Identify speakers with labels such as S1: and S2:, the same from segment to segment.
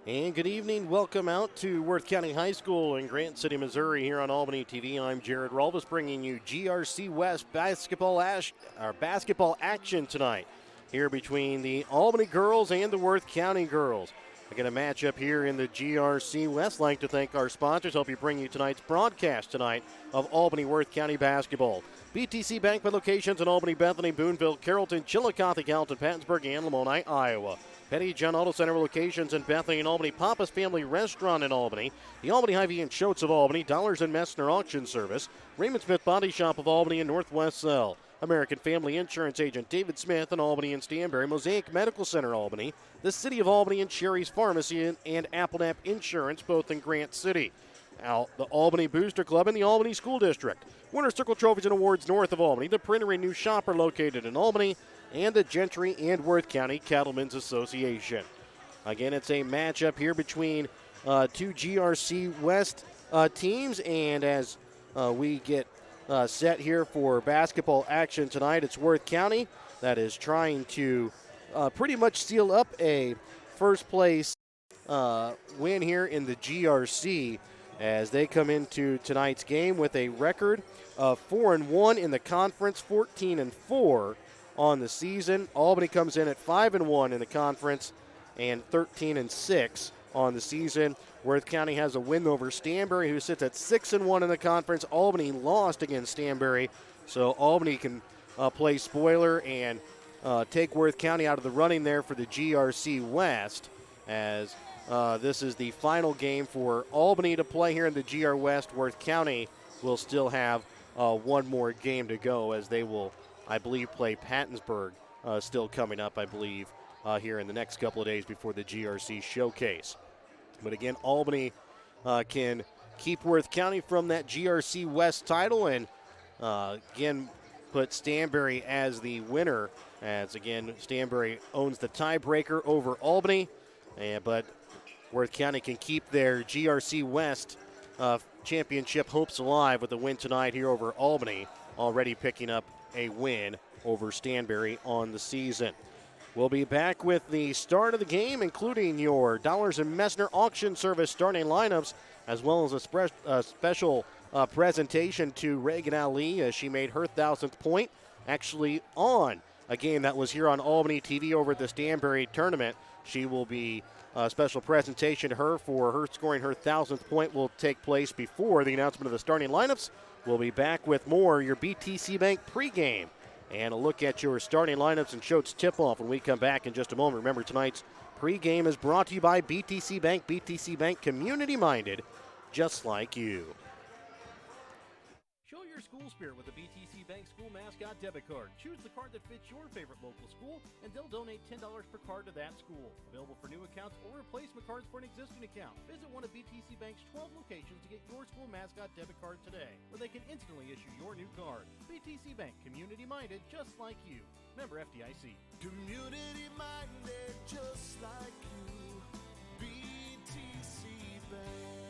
S1: And good evening. Welcome out to Worth County High School in Grant City, Missouri here on Albany TV. I'm Jared Rolvis bringing you GRC West basketball action tonight here between the Albany girls and the Worth County girls. We get a matchup here in the GRC West. I'd like to thank our sponsors. Help you bring you tonight's broadcast tonight of Albany Worth County basketball. BTC Bank with locations in Albany, Bethany, Boonville, Carrollton, Chillicothe, Gallatin, Pattonsburg, and Lamoni, Iowa. Petty John Auto Center locations in Bethany and Albany. Papa's Family Restaurant in Albany. The Albany Hy-Vee and Schultz of Albany. Dollars and Messner Auction Service. Raymond Smith Body Shop of Albany and Northwest Cell. American Family Insurance Agent David Smith in Albany and Stanberry. Mosaic Medical Center Albany. The City of Albany and Sherry's Pharmacy and Applenap Insurance, both in Grant City. The Albany Booster Club in the Albany School District. Winter Circle Trophies and Awards north of Albany. The Printer and New Shopper located in Albany. And the Gentry and Worth County Cattlemen's Association. Again, it's a matchup here between two GRC West teams. And as we get set here for basketball action tonight, it's Worth County that is trying to pretty much seal up a first place win here in the GRC as they come into tonight's game with a record of 4-1 in the conference, 14-4 on the season. Albany comes in at 5-1 in the conference and 13-6 on the season. Worth County has a win over Stanberry, who sits at 6-1 in the conference. Albany lost against Stanberry, so Albany can play spoiler and take Worth County out of the running there for the GRC West, as this is the final game for Albany to play here in the GR West. Worth County will still have one more game to go, as they will, I believe, play Pattonsburg still coming up, I believe, here in the next couple of days before the GRC Showcase. But again, Albany can keep Worth County from that GRC West title and, again, put Stanberry as the winner, as, again, Stanberry owns the tiebreaker over Albany, but Worth County can keep their GRC West championship hopes alive with a win tonight here over Albany, already picking up a win over Stanberry on the season. We'll be back with the start of the game, including your Dollars and Messner Auction Service starting lineups, as well as a special presentation to Reagan Ali as she made her 1,000th point, actually on a game that was here on Albany TV over at the Stanberry tournament. She will be a special presentation to her for her scoring her 1,000th point will take place before the announcement of the starting lineups. We'll be back with more, your BTC Bank pregame, and a look at your starting lineups and Schultz tip-off when we come back in just a moment. Remember, tonight's pregame is brought to you by BTC Bank, community-minded, just like you.
S2: Show your school spirit with the BTC Bank School Mascot Debit Card. Choose the card that fits your favorite local school, and they'll donate $10 per card to that school. Available for new accounts or replacement cards for an existing account. Visit one of BTC Bank's 12 locations to get your school mascot debit card today, where they can instantly issue your new card. BTC Bank, community-minded, just like you. Member FDIC.
S3: Community-minded, just like you. BTC Bank.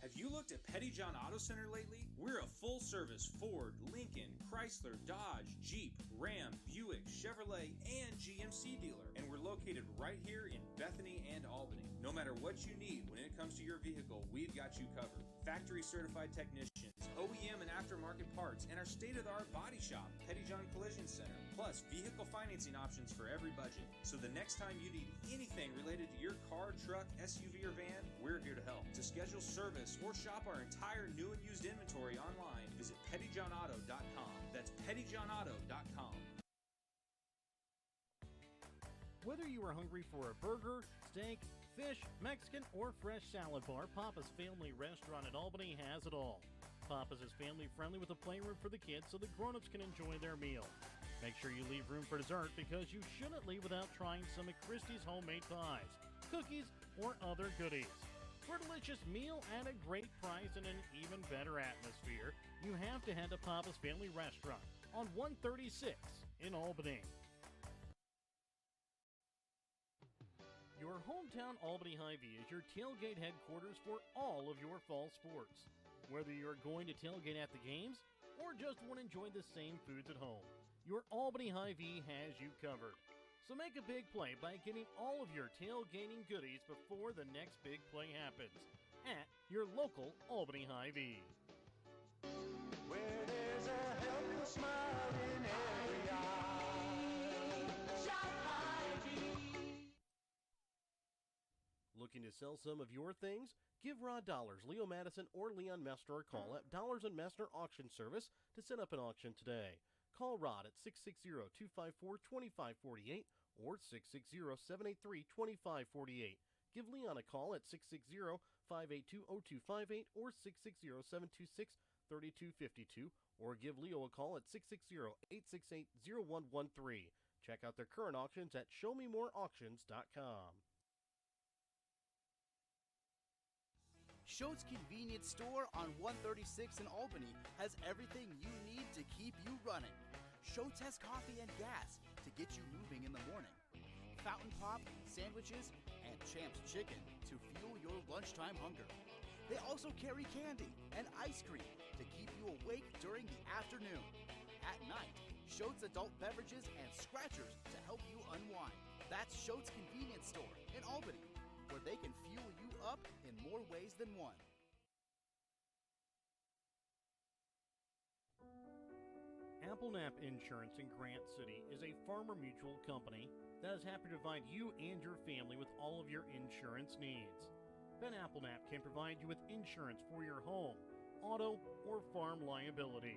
S4: Have you looked at Petty John Auto Center lately? We're a full-service Ford, Lincoln, Chrysler, Dodge, Jeep, Ram, Buick, Chevrolet, and GMC dealer. And we're located right here in Bethany and Albany. No matter what you need when it comes to your vehicle, we've got you covered. Factory-certified technicians, OEM and aftermarket parts, and our state-of-the-art body shop, Petty John Collision Center. Plus, vehicle financing options for every budget. So the next time you need anything related to your car, truck, SUV, or van, we're here to help. To schedule service or shop our entire new and used inventory online, visit pettyjohnauto.com. That's pettyjohnauto.com.
S2: Whether you are hungry for a burger, steak, fish, Mexican, or fresh salad bar, Papa's Family Restaurant in Albany has it all. Papa's is family-friendly with a playroom for the kids so the grown-ups can enjoy their meal. Make sure you leave room for dessert because you shouldn't leave without trying some of Christie's homemade pies, cookies, or other goodies. For a delicious meal at a great price and an even better atmosphere, you have to head to Papa's Family Restaurant on 136 in Albany. Your hometown Albany Hy-Vee is your tailgate headquarters for all of your fall sports. Whether you're going to tailgate at the games or just want to enjoy the same foods at home, your Albany Hy-Vee has you covered. So make a big play by getting all of your tailgating goodies before the next big play happens at your local Albany Hy-Vee.
S3: Where there's a helpful smile in every eye. Shop Hy-Vee.
S1: Looking to sell some of your things? Give Rod Dollars, Leo Madison, or Leon Messner a call at Dollars & Messner Auction Service to set up an auction today. Call Rod at 660-254-2548 or 660-783-2548. Give Leon a call at 660-582-0258 or 660-726-3252 or give Leo a call at 660-868-0113. Check out their current auctions at showmemoreauctions.com.
S5: Schultz Convenience Store on 136 in Albany has everything you need to keep you running. Schultz has coffee and gas to get you moving in the morning. Fountain Pop, sandwiches, and Champ's Chicken to fuel your lunchtime hunger. They also carry candy and ice cream to keep you awake during the afternoon. At night, Schultz adult beverages and scratchers to help you unwind. That's Schultz Convenience Store in Albany, where they can fuel you up in more ways than one.
S2: Applenap Insurance in Grant City is a Farmer Mutual company that is happy to provide you and your family with all of your insurance needs. Ben Applenap can provide you with insurance for your home, auto, or farm liability.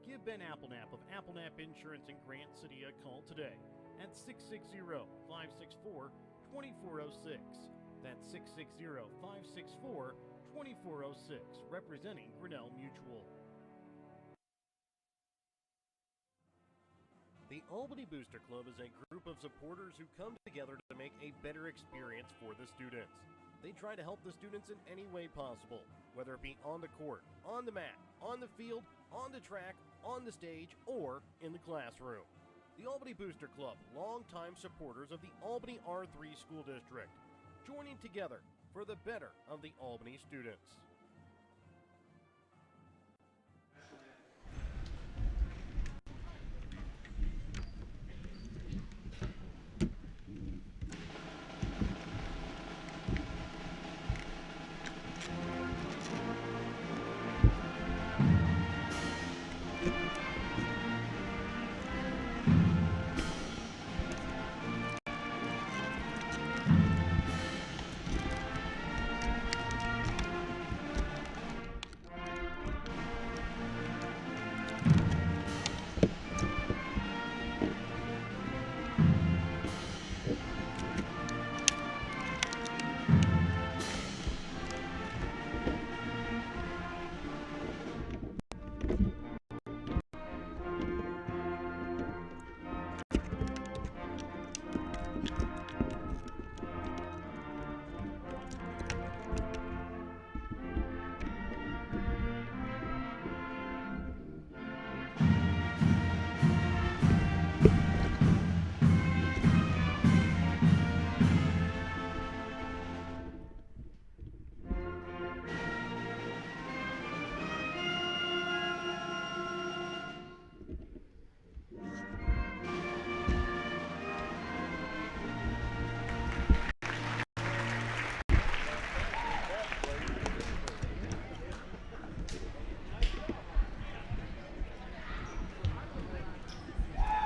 S2: Give Ben Applenap of Applenap Insurance in Grant City a call today at 660-564-2406. That's 660-564-2406, representing Grinnell Mutual. The Albany Booster Club is a group of supporters who come together to make a better experience for the students. They try to help the students in any way possible, whether it be on the court, on the mat, on the field, on the track, on the stage, or in the classroom. The Albany Booster Club, longtime supporters of the Albany R3 School District, joining together for the better of the Albany students.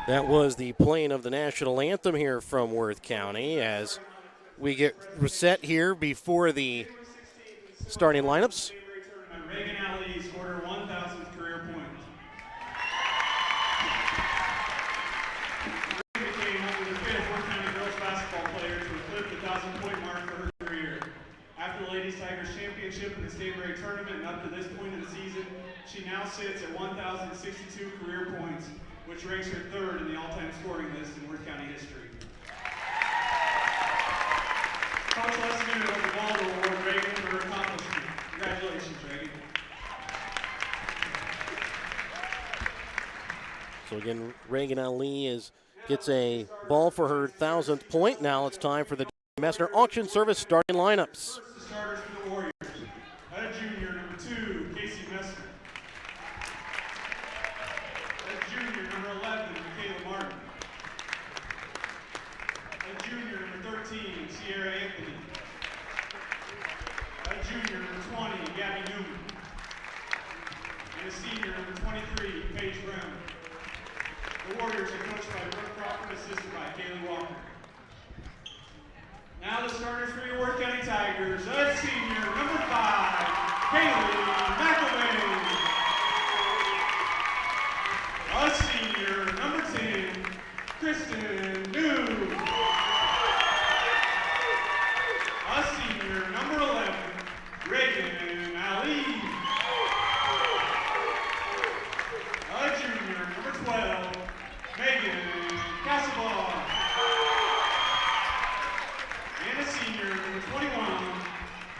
S2: That was the playing of the national anthem here from Worth County as we get set here before the starting lineups.
S6: Reagan Alley scored her 1,000th career point. Reagan became only the fifth Worth County girls basketball player to eclipse the 1,000-point mark for her career. After the Ladies Tigers Championship in the state grade tournament and up to this point in the season, she now sits at 1,062 career points, which ranks her third in the all-time scoring list in Worth County history. Coach Lesman of the ball to award Reagan for her accomplishment. Congratulations, Reagan.
S1: So again, Reagan Ali gets a ball for her 1,000th point. Now it's time for the Messner Auction Service starting lineups.
S6: First, the starters for the Warriors. A junior, number 2, Casey Messner. A junior, number 11, Michaela Martin. 13, Sierra Anthony. A junior, number 20, Gabby Newman. And a senior, number 23, Paige Brown. The Warriors are coached by Brooke Crawford, assisted by Kaylee Walker. Now the starters for your Worth County Tigers. A senior, number 5, Kaylee McElwain. A senior, number 10, Kristen New. A senior, number 11, Reagan Ali. A junior, number 12, Megan Castlebar. And a senior, number 21,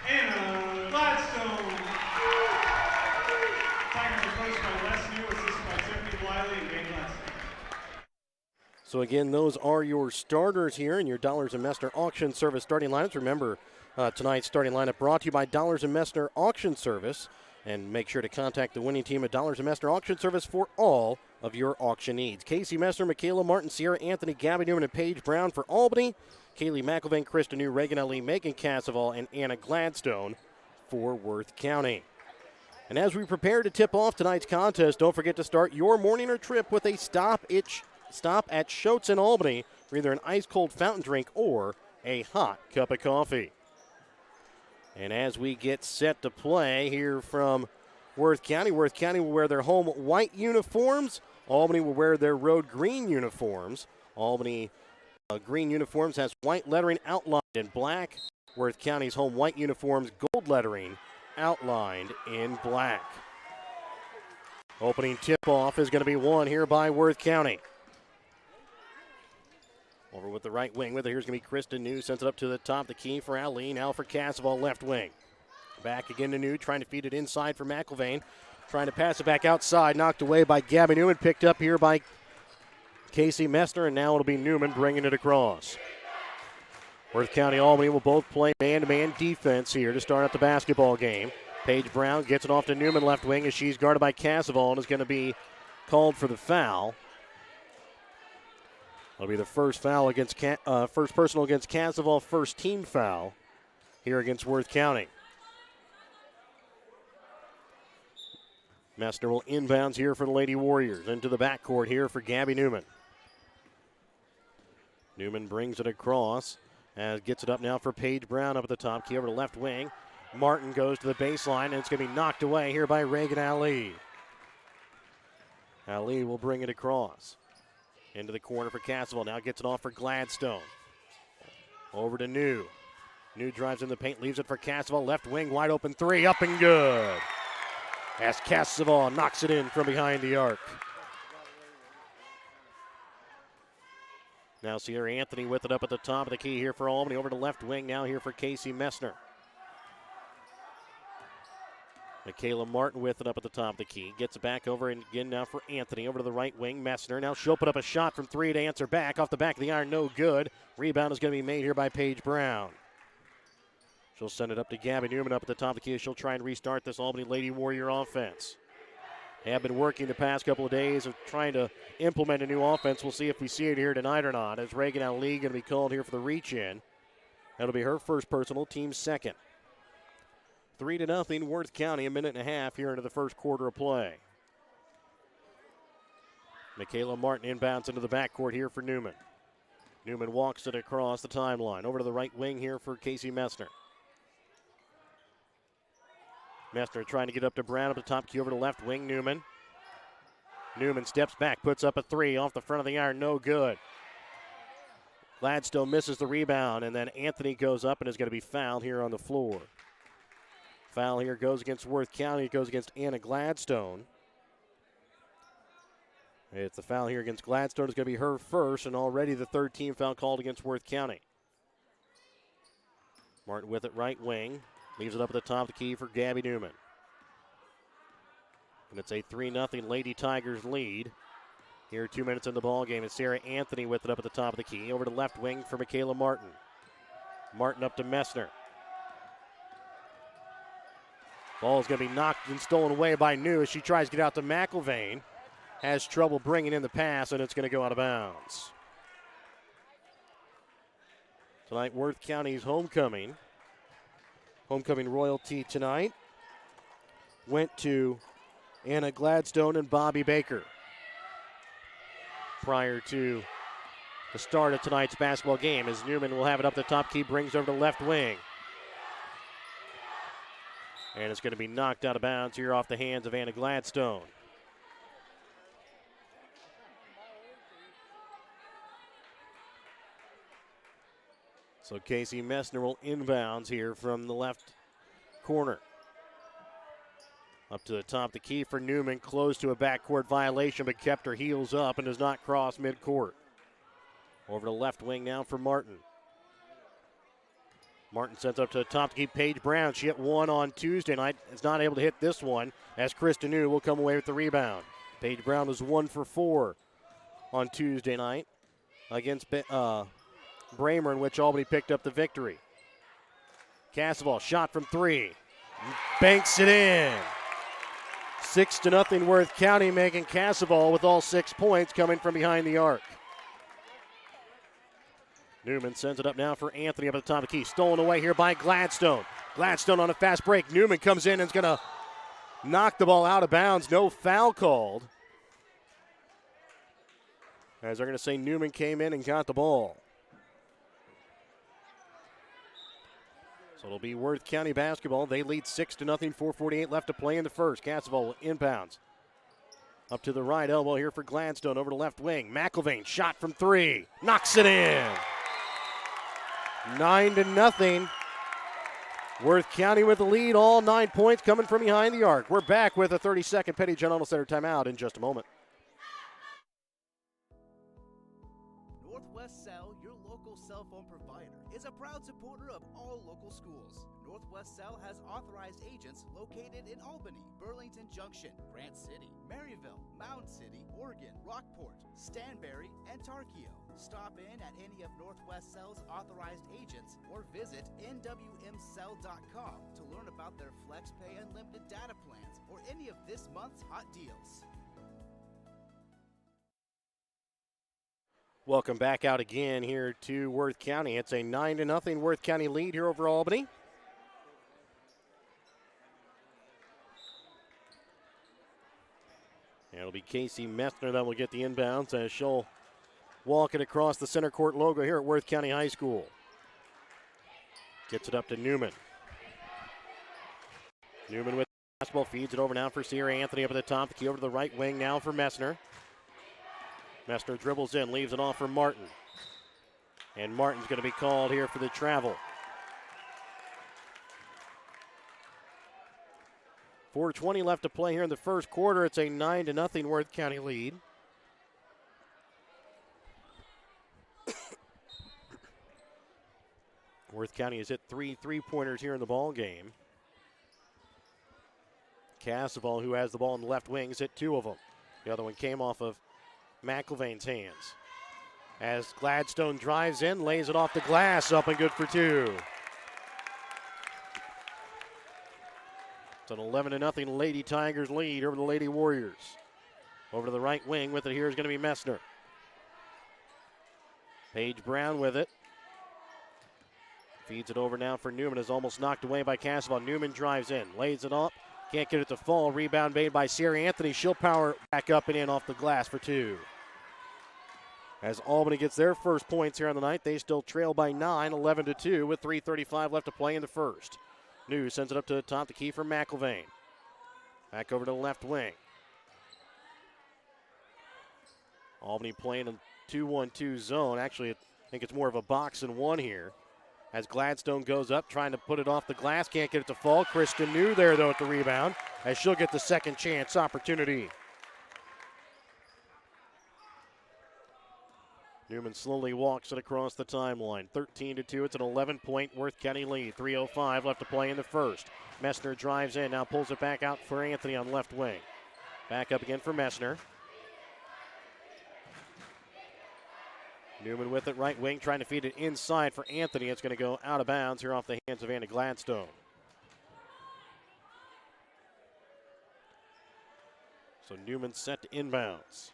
S6: Anna Gladstone. Tigers are coached by Les New, assisted by Tiffany Wiley and Ben Gladstone.
S1: So again, those are your starters here in your Dollars and Messner Auction Service starting lineups. Remember, tonight's starting lineup brought to you by Dollars and Messner Auction Service. And make sure to contact the winning team at Dollars and Messner Auction Service for all of your auction needs. Casey Messner, Michaela Martin, Sierra Anthony, Gabby Newman, and Paige Brown for Albany. Kaylee McElvain, Krista New, Reagan Ali, Megan Casseval, and Anna Gladstone for Worth County. And as we prepare to tip off tonight's contest, don't forget to start your morning or trip with a stop at Schultz in Albany for either an ice-cold fountain drink or a hot cup of coffee. And as we get set to play here from Worth County will wear their home white uniforms. Albany will wear their road green uniforms. Albany green uniforms has white lettering outlined in black. Worth County's home white uniforms, gold lettering outlined in black. Opening tip-off is going to be won here by Worth County. Over with the right wing with it. Here's going to be Kristen New. Sends it up to the top. The key for Ali. Now for Casseval, left wing. Back again to New. Trying to feed it inside for McElvain. Trying to pass it back outside. Knocked away by Gabby Newman. Picked up here by Casey Messner. And now it'll be Newman bringing it across. Worth County Albany will both play man-to-man defense here to start out the basketball game. Paige Brown gets it off to Newman, left wing, as she's guarded by Casseval and is going to be called for the foul. It'll be the first foul against first personal against Casseval, first team foul here against Worth County. Messner will inbounds here for the Lady Warriors. Into the backcourt here for Gabby Newman. Newman brings it across and gets it up now for Paige Brown up at the top. Key over to left wing. Martin goes to the baseline, and it's going to be knocked away here by Reagan Ali. Ali will bring it across. Into the corner for Casseval. Now gets it off for Gladstone. Over to New. New drives in the paint, leaves it for Casseval. Left wing, wide open three, up and good. As Casseval knocks it in from behind the arc. Now Sierra Anthony with it up at the top of the key here for Albany. Over to left wing now here for Casey Messner. Michaela Martin with it up at the top of the key. Gets it back over and again now for Anthony. Over to the right wing, Messner. Now she'll put up a shot from three to answer back. Off the back of the iron, no good. Rebound is going to be made here by Paige Brown. She'll send it up to Gabby Newman up at the top of the key. She'll try and restart this Albany Lady Warrior offense. Have been working the past couple of days of trying to implement a new offense. We'll see if we see it here tonight or not, as Reagan Ali going to be called here for the reach-in. That'll be her first personal, team second. 3-0, Worth County, a minute and a half here into the first quarter of play. Michaela Martin inbounds into the backcourt here for Newman. Newman walks it across the timeline. Over to the right wing here for Casey Messner. Messner trying to get up to Brown up the top key over to left wing, Newman. Newman steps back, puts up a three off the front of the iron, no good. Gladstone misses the rebound, and then Anthony goes up and is going to be fouled here on the floor. Foul here goes against Worth County. It goes against Anna Gladstone. It's the foul here against Gladstone. It's going to be her first, and already the third team foul called against Worth County. Martin with it right wing. Leaves it up at the top of the key for Gabby Newman. And it's a 3-0 Lady Tigers lead. Here 2 minutes in the ball game. And Sarah Anthony with it up at the top of the key. Over to left wing for Michaela Martin. Martin up to Messner. Ball is going to be knocked and stolen away by New as she tries to get out to McElvain. Has trouble bringing in the pass, and it's going to go out of bounds. Tonight, Worth County's homecoming royalty tonight went to Anna Gladstone and Bobby Baker. Prior to the start of tonight's basketball game, as Newman will have it up the top key, brings over to left wing. And it's going to be knocked out of bounds here off the hands of Anna Gladstone. So Casey Messner will inbounds here from the left corner. Up to the top of the key for Newman, close to a backcourt violation, but kept her heels up and does not cross midcourt. Over to left wing now for Martin. Martin sends up to the top to keep Paige Brown. She hit one on Tuesday night. Is not able to hit this one as Krista New will come away with the rebound. Paige Brown was 1 for 4 on Tuesday night against Bramer, in which Albany picked up the victory. Castle shot from 3. Banks it in. 6-0 Worth County, making Castle with all 6 points coming from behind the arc. Newman sends it up now for Anthony up at the top of the key. Stolen away here by Gladstone. Gladstone on a fast break. Newman comes in and is going to knock the ball out of bounds. No foul called. As they're going to say Newman came in and got the ball. So it'll be Worth County basketball. They lead 6-0, 4:48 left to play in the first. Castle inbounds. Up to the right elbow here for Gladstone, over to left wing. McIlvain, shot from 3, knocks it in. 9-0. Worth County with the lead, all 9 points coming from behind the arc. We're back with a 30-second Petty John Auto Center timeout in just a moment.
S5: Northwest Cell, your local cell phone provider, is a proud supporter of all local schools. Northwest Cell has authorized agents located in Albany, Burlington Junction, Grant City, Maryville, Mound City, Oregon, Rockport, Stanberry, and Tarkio. Stop in at any of Northwest Cell's authorized agents or visit nwmcell.com to learn about their FlexPay unlimited data plans or any of this month's hot deals.
S1: Welcome back out again here to Worth County. It's a 9-0 Worth County lead here over Albany. And it'll be Casey Messner that will get the inbounds as she'll walk it across the center court logo here at Worth County High School. Gets it up to Newman. Newman with the basketball, feeds it over now for Sierra Anthony up at the top. The key over to the right wing now for Messner. Messner dribbles in, leaves it off for Martin. And Martin's going to be called here for the travel. 4:20 left to play here in the first quarter. It's a 9-0 Worth County lead. Worth County has hit 3 3-pointers here in the ball game. Castle, who has the ball in the left wing, has hit 2 of them. The other one came off of McIlvain's hands. As Gladstone drives in, lays it off the glass, up and good for 2. It's an 11-0 Lady Tigers lead over the Lady Warriors. Over to the right wing with it here is going to be Messner. Paige Brown with it. Feeds it over now for Newman. Is almost knocked away by Castle. Newman drives in, lays it up. Can't get it to fall. Rebound made by Sierra Anthony. She'll power back up and in off the glass for 2. As Albany gets their first points here on the night, they still trail by 9, 11-2 with 3:35 left to play in the first. New sends it up to the top, the key for McIlvain. Back over to the left wing. Albany playing a 2-1-2 zone. Actually, I think it's more of a box than one here. As Gladstone goes up, trying to put it off the glass. Can't get it to fall. Kristen New there, though, at the rebound, as she'll get the second chance opportunity. Newman slowly walks it across the timeline. 13-2. It's an 11-point Worth County lead. 3:05 left to play in the first. Messner drives in, now pulls it back out for Anthony on left wing. Back up again for Messner. Newman with it, right wing, trying to feed it inside for Anthony. It's going to go out of bounds here off the hands of Anna Gladstone. So Newman set to inbounds.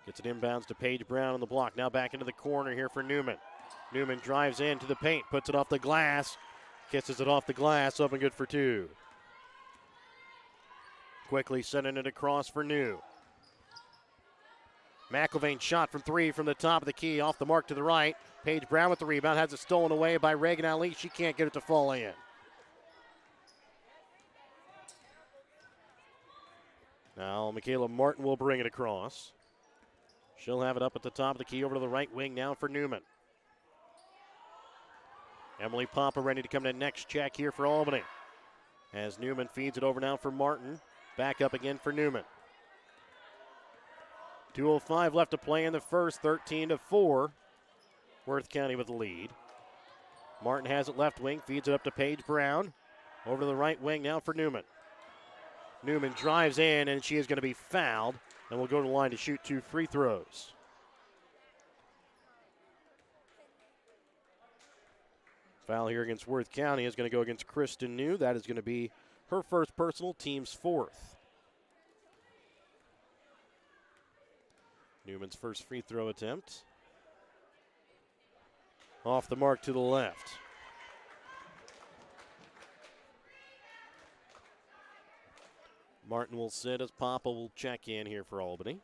S1: Gets it inbounds to Paige Brown on the block. Now back into the corner here for Newman. Newman drives into the paint, puts it off the glass, kisses it off the glass, up and good for two. Quickly sending it across for New. McIlvain shot from three from the top of the key, off the mark to the right. Paige Brown with the rebound, has it stolen away by Reagan Ali. She can't get it to fall in. Now Michaela Martin will bring it across. She'll have it up at the top of the key over to the right wing now for Newman. Emily Papa ready to come to the next check here for Albany. As Newman feeds it over now for Martin. Back up again for Newman. 2:05 left to play in the first, 13-4. Worth County with the lead. Martin has it left wing, feeds it up to Paige Brown. Over to the right wing now for Newman. Newman drives in, and she is going to be fouled, and will go to the line to shoot 2 free throws. Foul here against Worth County is going to go against Kristen New. That is going to be her first personal, team's fourth. Newman's first free throw attempt. Off the mark to the left. Martin will sit as Papa will check in here for Albany.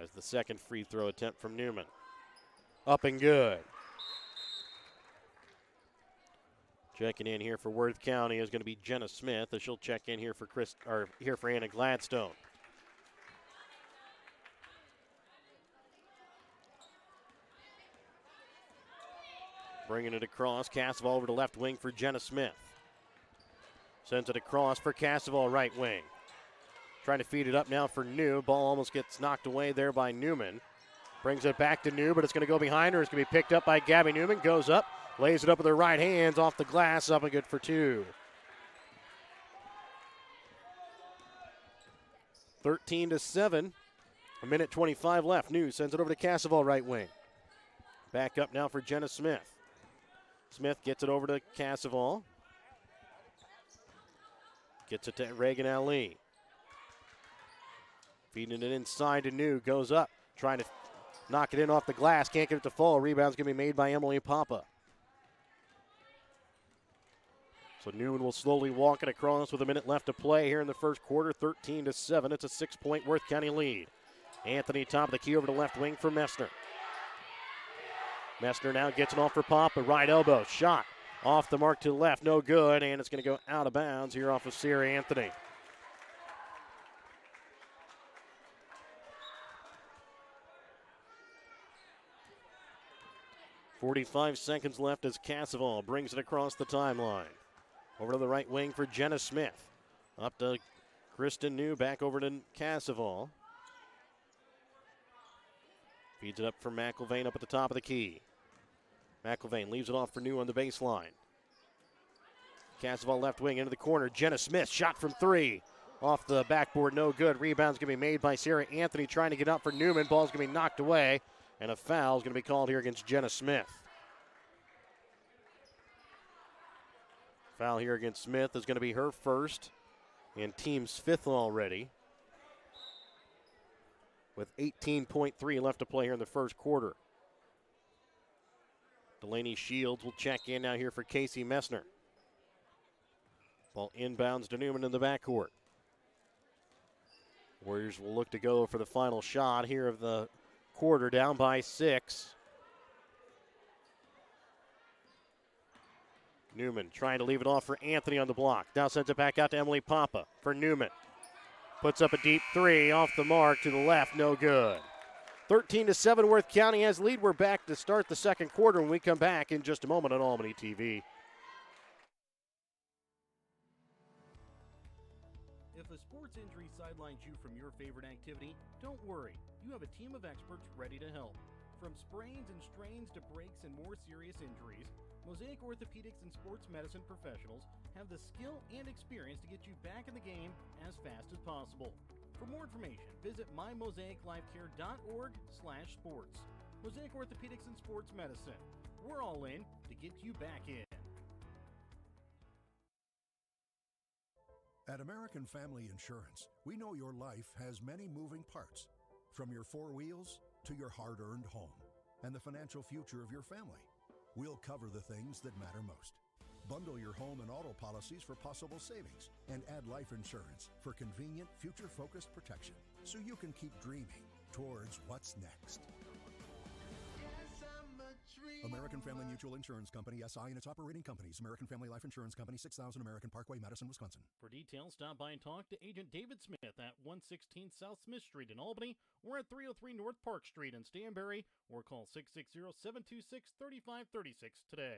S1: As the second free throw attempt from Newman. Up and good. Checking in here for Worth County is going to be Jenna Smith, as she'll check in here for Anna Gladstone. Bringing it across, Cassavall over to left wing for Jenna Smith. Sends it across for Cassavall, right wing. Trying to feed it up now for New. Ball almost gets knocked away there by Newman. Brings it back to New, but it's going to go behind her. It's going to be picked up by Gabby Newman. Goes up, lays it up with her right hands off the glass, up and good for two. 13-7. 1:25 left. New sends it over to Cassavall, right wing. Back up now for Jenna Smith. Smith gets it over to Cassavall. Gets it to Reagan Ali. Feeding it inside to New. Goes up. Trying to knock it in off the glass. Can't get it to fall. Rebound's going to be made by Emily Papa. So Newman will slowly walk it across with a minute left to play here in the first quarter. 13-7. It's a 6-point Worth County lead. Anthony top of the key over to left wing for Messner. Messner now gets it off for Papa. Right elbow. Shot. Off the mark to the left. No good. And it's going to go out of bounds here off of Sierra Anthony. .45 seconds left as Cassavall brings it across the timeline. Over to the right wing for Jenna Smith. Up to Kristen New. Back over to Cassavall. Feeds it up for McIlvain up at the top of the key. McIlvain leaves it off for New on the baseline. Cassavall left wing into the corner. Jenna Smith shot from three. Off the backboard, no good. Rebound's going to be made by Sarah Anthony trying to get up for Newman. Ball's going to be knocked away. And a foul is going to be called here against Jenna Smith. Foul here against Smith is going to be her first and team's fifth already. With 18.3 left to play here in the first quarter. Delaney Shields will check in now here for Casey Messner. Ball inbounds to Newman in the backcourt. Warriors will look to go for the final shot here of the quarter, down by 6. Newman trying to leave it off for Anthony on the block. Now sends it back out to Emily Papa for Newman. Puts up a deep three off the mark to the left, no good. 13-7, Worth County has lead. We're back to start the second quarter when we come back in just a moment on Albany TV.
S2: If a sports injury sidelines you from your favorite activity, don't worry. You have a team of experts ready to help. From sprains and strains to breaks and more serious injuries, Mosaic Orthopedics and Sports Medicine professionals have the skill and experience to get you back in the game as fast as possible. For more information, visit mymosaiclifecare.org/sports. Mosaic Orthopedics and Sports Medicine. We're all in to get you back in.
S7: At American Family Insurance, we know your life has many moving parts. From your four wheels to your hard-earned home and the financial future of your family, we'll cover the things that matter most. Bundle your home and auto policies for possible savings and add life insurance for convenient, future-focused protection so you can keep dreaming towards what's next. American Family Mutual Insurance Company, SI, and its operating companies. American Family Life Insurance Company, 6000 American Parkway, Madison, Wisconsin.
S2: For details, stop by and talk to Agent David Smith at 116 South Smith Street in Albany or at 303 North Park Street in Stanberry, or call 660-726-3536 today.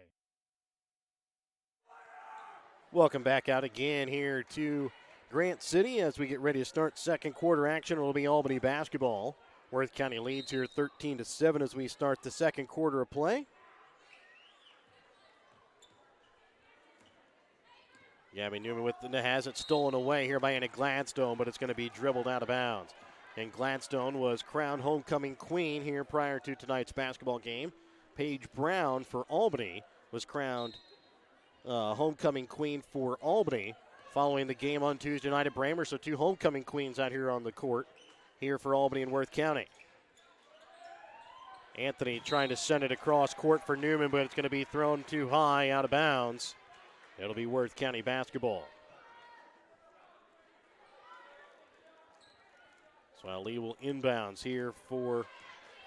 S1: Welcome back out again here to Grant City as we get ready to start second quarter action. It'll be Albany basketball. Worth County leads here 13-7 as we start the second quarter of play. Gabby Newman has it stolen away here by Anna Gladstone, but it's going to be dribbled out of bounds. And Gladstone was crowned homecoming queen here prior to tonight's basketball game. Paige Brown for Albany was crowned homecoming queen for Albany following the game on Tuesday night at Bramer. So two homecoming queens out here on the court here for Albany and Worth County. Anthony trying to send it across court for Newman, but it's going to be thrown too high, out of bounds. It'll be Worth County basketball. So Ali will inbounds here for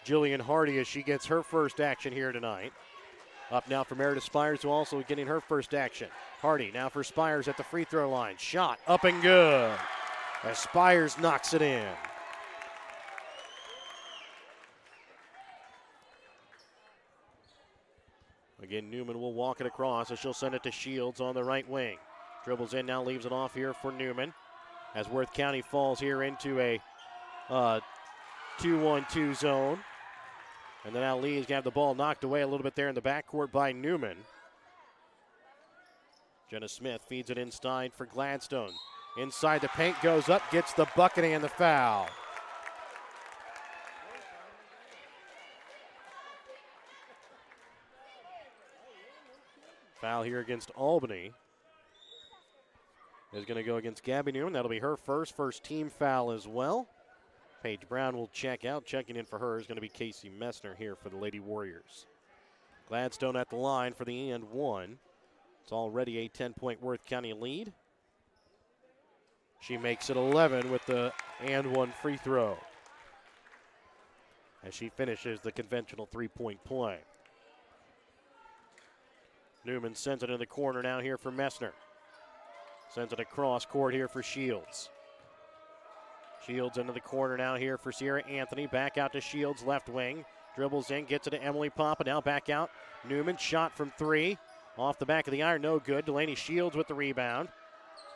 S1: Jillian Hardy as she gets her first action here tonight. Up now for Meredith Spires, who also getting her first action. Hardy now for Spires at the free throw line. Shot up and good as Spires knocks it in. Again, Newman will walk it across as she'll send it to Shields on the right wing. Dribbles in now, leaves it off here for Newman. As Worth County falls here into a 2-1-2 zone. And then Ali is going to have the ball knocked away a little bit there in the backcourt by Newman. Jenna Smith feeds it inside for Gladstone. Inside the paint, goes up, gets the bucket and the foul. Foul here against Albany is going to go against Gabby Newman. That'll be her first team foul as well. Paige Brown will check out. Checking in for her is going to be Casey Messner here for the Lady Warriors. Gladstone at the line for the and one. It's already a 10-point Worth County lead. She makes it 11 with the and one free throw as she finishes the conventional three-point play. Newman sends it in the corner now here for Messner. Sends it across court here for Shields. Shields into the corner now here for Sierra Anthony. Back out to Shields, left wing. Dribbles in, gets it to Emily Papa. Now back out. Newman, shot from three. Off the back of the iron, no good. Delaney Shields with the rebound.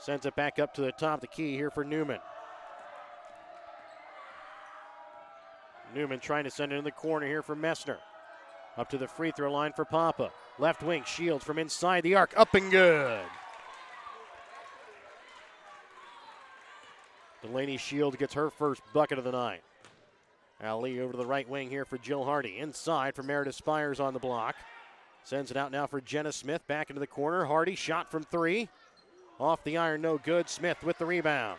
S1: Sends it back up to the top of the key here for Newman. Newman trying to send it in the corner here for Messner. Up to the free throw line for Papa. Left wing, Shields from inside the arc. Up and good. Delaney Shields gets her first bucket of the night. Ali over to the right wing here for Jill Hardy. Inside for Meredith Spires on the block. Sends it out now for Jenna Smith. Back into the corner. Hardy, shot from three. Off the iron, no good. Smith with the rebound.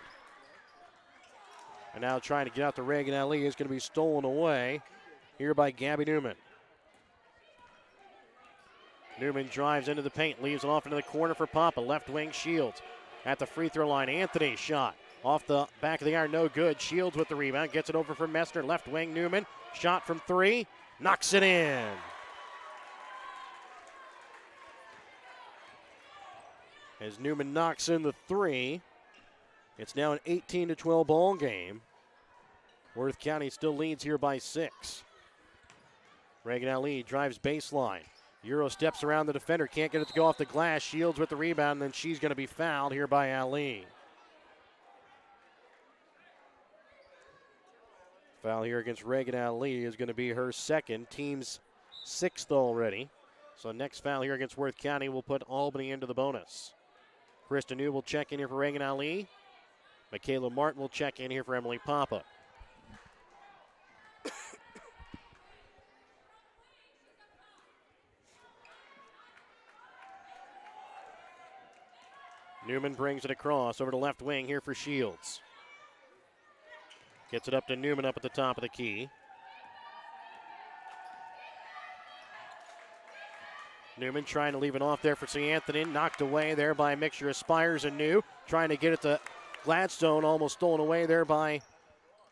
S1: And now trying to get out to Reagan Ali is going to be stolen away here by Gabby Newman. Newman drives into the paint, leaves it off into the corner for Papa. Left wing, Shields at the free throw line. Anthony shot off the back of the iron, no good. Shields with the rebound, gets it over for Messner. Left wing, Newman, shot from three, knocks it in. As Newman knocks in the three, it's now an 18-12 ball game. Worth County still leads here by 6. Reagan Ali drives baseline. Euro steps around the defender, can't get it to go off the glass. Shields with the rebound, and then she's going to be fouled here by Ali. Foul here against Reagan Ali is going to be her second, team's 6th already. So next foul here against Worth County will put Albany into the bonus. Krista New will check in here for Reagan Ali. Michaela Martin will check in here for Emily Papa. Newman brings it across over to left wing here for Shields. Gets it up to Newman up at the top of the key. Newman trying to leave it off there for St. Anthony. Knocked away there by a mixture of Spires and New. Trying to get it to Gladstone. Almost stolen away there by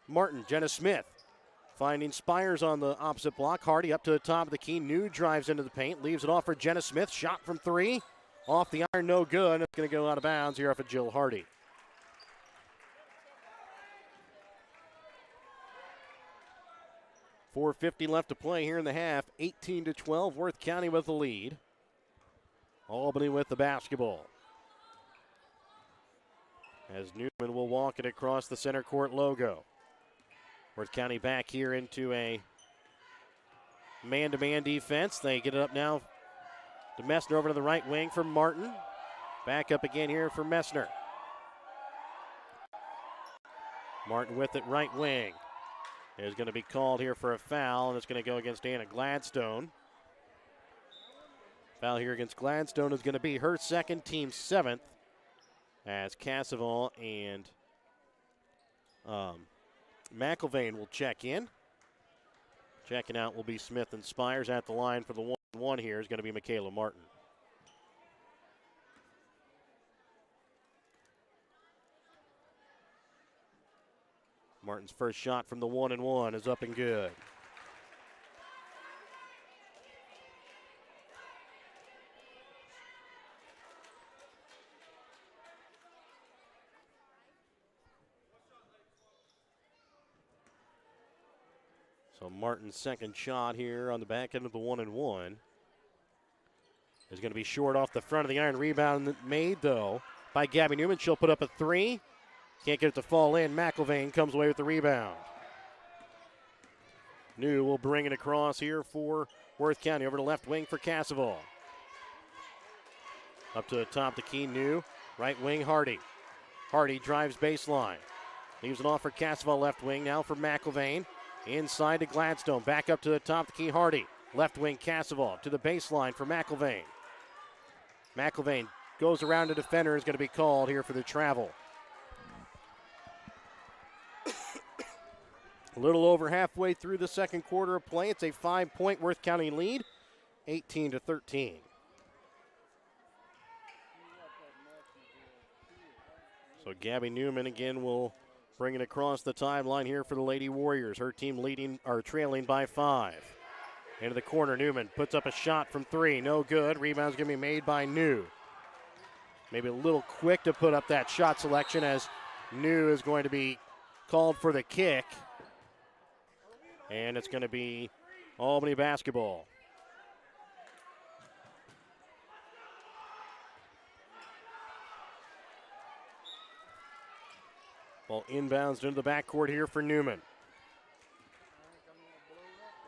S1: Martin. Jenna Smith finding Spires on the opposite block. Hardy up to the top of the key. New drives into the paint. Leaves it off for Jenna Smith. Shot from three. Off the iron, no good. It's going to go out of bounds here off of Jill Hardy. .450 left to play here in the half. 18-12. Worth County with the lead. Albany with the basketball. As Newman will walk it across the center court logo. Worth County back here into a man-to-man defense. They get it up now to Messner over to the right wing for Martin. Back up again here for Messner. Martin with it right wing. Is going to be called here for a foul, and it's going to go against Anna Gladstone. Foul here against Gladstone is going to be her second, team seventh, as Casseval and McIlvain will check in. Checking out will be Smith and Spires. At the line for the 1-1 here is going to be Michaela Martin. Martin's first shot from the 1-1 is up and good. So Martin's second shot here on the back end of the 1-1 is going to be short off the front of the iron. Rebound made, though, by Gabby Newman. She'll put up a three. Can't get it to fall in. McIlvain comes away with the rebound. New will bring it across here for Worth County. Over to left wing for Casseval. Up to the top of the key, New. Right wing, Hardy. Hardy drives baseline. Leaves it off for Casseval, left wing. Now for McIlvain. Inside to Gladstone. Back up to the top of the key, Hardy. Left wing, Casseval to the baseline for McIlvain. McIlvain goes around the defender. Is going to be called here for the travel. A little over halfway through the second quarter of play. It's a 5-point Worth County lead, 18-13. So Gabby Newman again will bring it across the timeline here for the Lady Warriors. Her team trailing by 5. Into the corner, Newman puts up a shot from 3. No good. Rebound's going to be made by New. Maybe a little quick to put up that shot selection, as New is going to be called for the kick. And it's going to be Albany basketball. Ball inbounds into the backcourt here for Newman.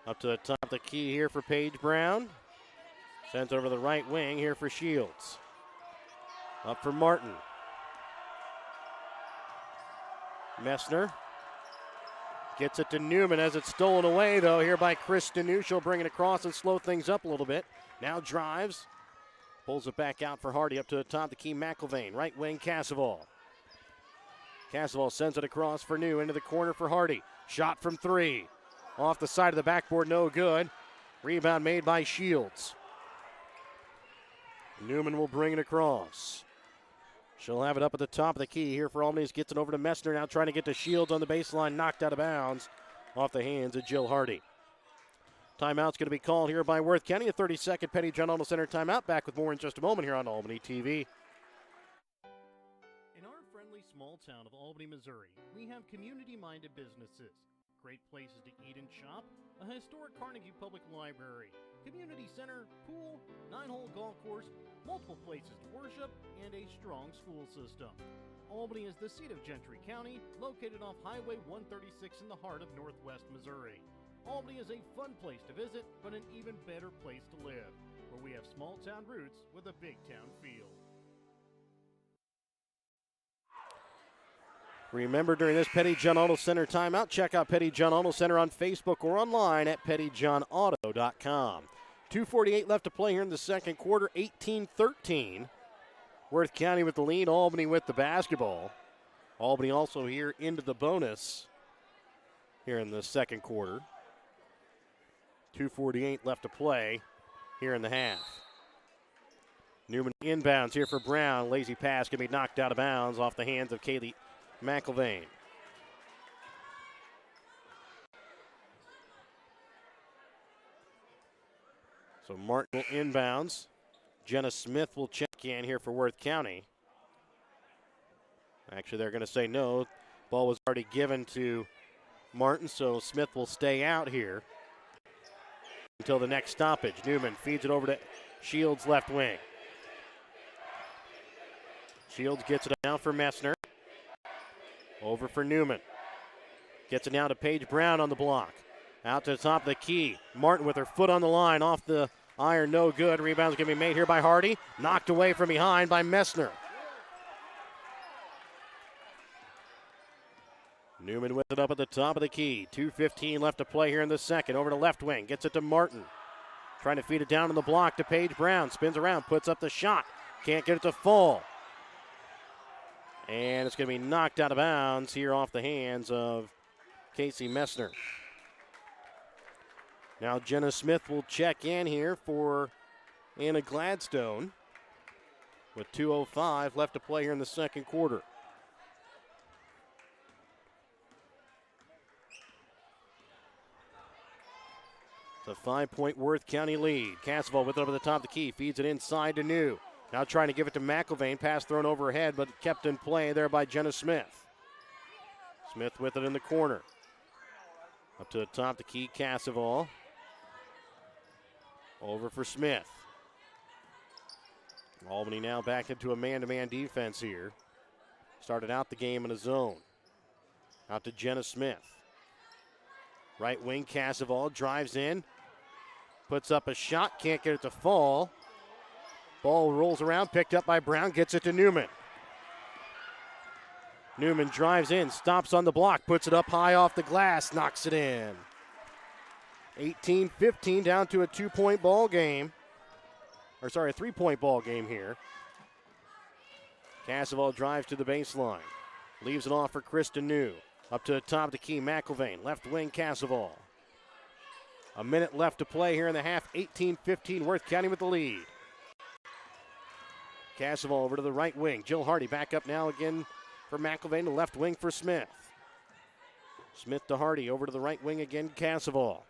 S1: Up to the top of the key here for Paige Brown. Sent over the right wing here for Shields. Up for Martin. Messner gets it to Newman as it's stolen away, though, here by Kristen New. She'll bring it across and slow things up a little bit. Now drives. Pulls it back out for Hardy. Up to the top of the key, McIlvain. Right wing, Casseval. Casseval sends it across for New. Into the corner for Hardy. Shot from 3. Off the side of the backboard, no good. Rebound made by Shields. Newman will bring it across. She'll have it up at the top of the key here for Albany. Gets it over to Messner, now trying to get to Shields on the baseline. Knocked out of bounds off the hands of Jill Hardy. Timeout's going to be called here by Worth County. A 30-second Petty John Auto Center timeout. Back with more in just a moment here on Albany TV.
S2: In our friendly small town of Albany, Missouri, we have community-minded businesses. Great places to eat and shop, a historic Carnegie Public Library, community center, pool, 9-hole golf course, multiple places to worship, and a strong school system. Albany is the seat of Gentry County, located off Highway 136 in the heart of northwest Missouri. Albany is a fun place to visit, but an even better place to live, where we have small town roots with a big town feel.
S1: Remember, during this Petty John Auto Center timeout, check out Petty John Auto Center on Facebook or online at pettyjohnauto.com. 2:48 left to play here in the second quarter, 18-13. Worth County with the lead, Albany with the basketball. Albany also here into the bonus here in the second quarter. 2:48 left to play here in the half. Newman inbounds here for Brown. Lazy pass can be knocked out of bounds off the hands of Kaylee McIlvain. So Martin will inbounds. Jenna Smith will check in here for Worth County. Actually, they're going to say no. Ball was already given to Martin, so Smith will stay out here until the next stoppage. Newman feeds it over to Shields, left wing. Shields gets it down for Messner. Over for Newman. Gets it down to Paige Brown on the block. Out to the top of the key. Martin with her foot on the line, off the iron, no good. Rebound's going to be made here by Hardy. Knocked away from behind by Messner. Newman with it up at the top of the key. 2:15 left to play here in the second. Over to left wing. Gets it to Martin. Trying to feed it down on the block to Paige Brown. Spins around, puts up the shot. Can't get it to fall. And it's going to be knocked out of bounds here off the hands of Casey Messner. Now Jenna Smith will check in here for Anna Gladstone with 2:05 left to play here in the second quarter. It's a 5-point Worth County lead. Castle with it over the top of the key. Feeds it inside to New. Now trying to give it to McIlvain. Pass thrown overhead, but kept in play there by Jenna Smith. Smith with it in the corner. Up to the top of the key, Castle. Over for Smith. Albany now back into a man-to-man defense here. Started out the game in a zone. Out to Jenna Smith. Right wing, Castle drives in. Puts up a shot, can't get it to fall. Ball rolls around, picked up by Brown, gets it to Newman. Newman drives in, stops on the block, puts it up high off the glass, knocks it in. 18-15 down to a 2-point ball game. A 3-point ball game here. Castle drives to the baseline. Leaves it off for Kristen New. Up to the top of the key, McIlvain. Left wing, Castle. A minute left to play here in the half. 18-15, Worth County with the lead. Castle over to the right wing. Jill Hardy back up now again for McIlvain. The left wing for Smith. Smith to Hardy over to the right wing again, Castle.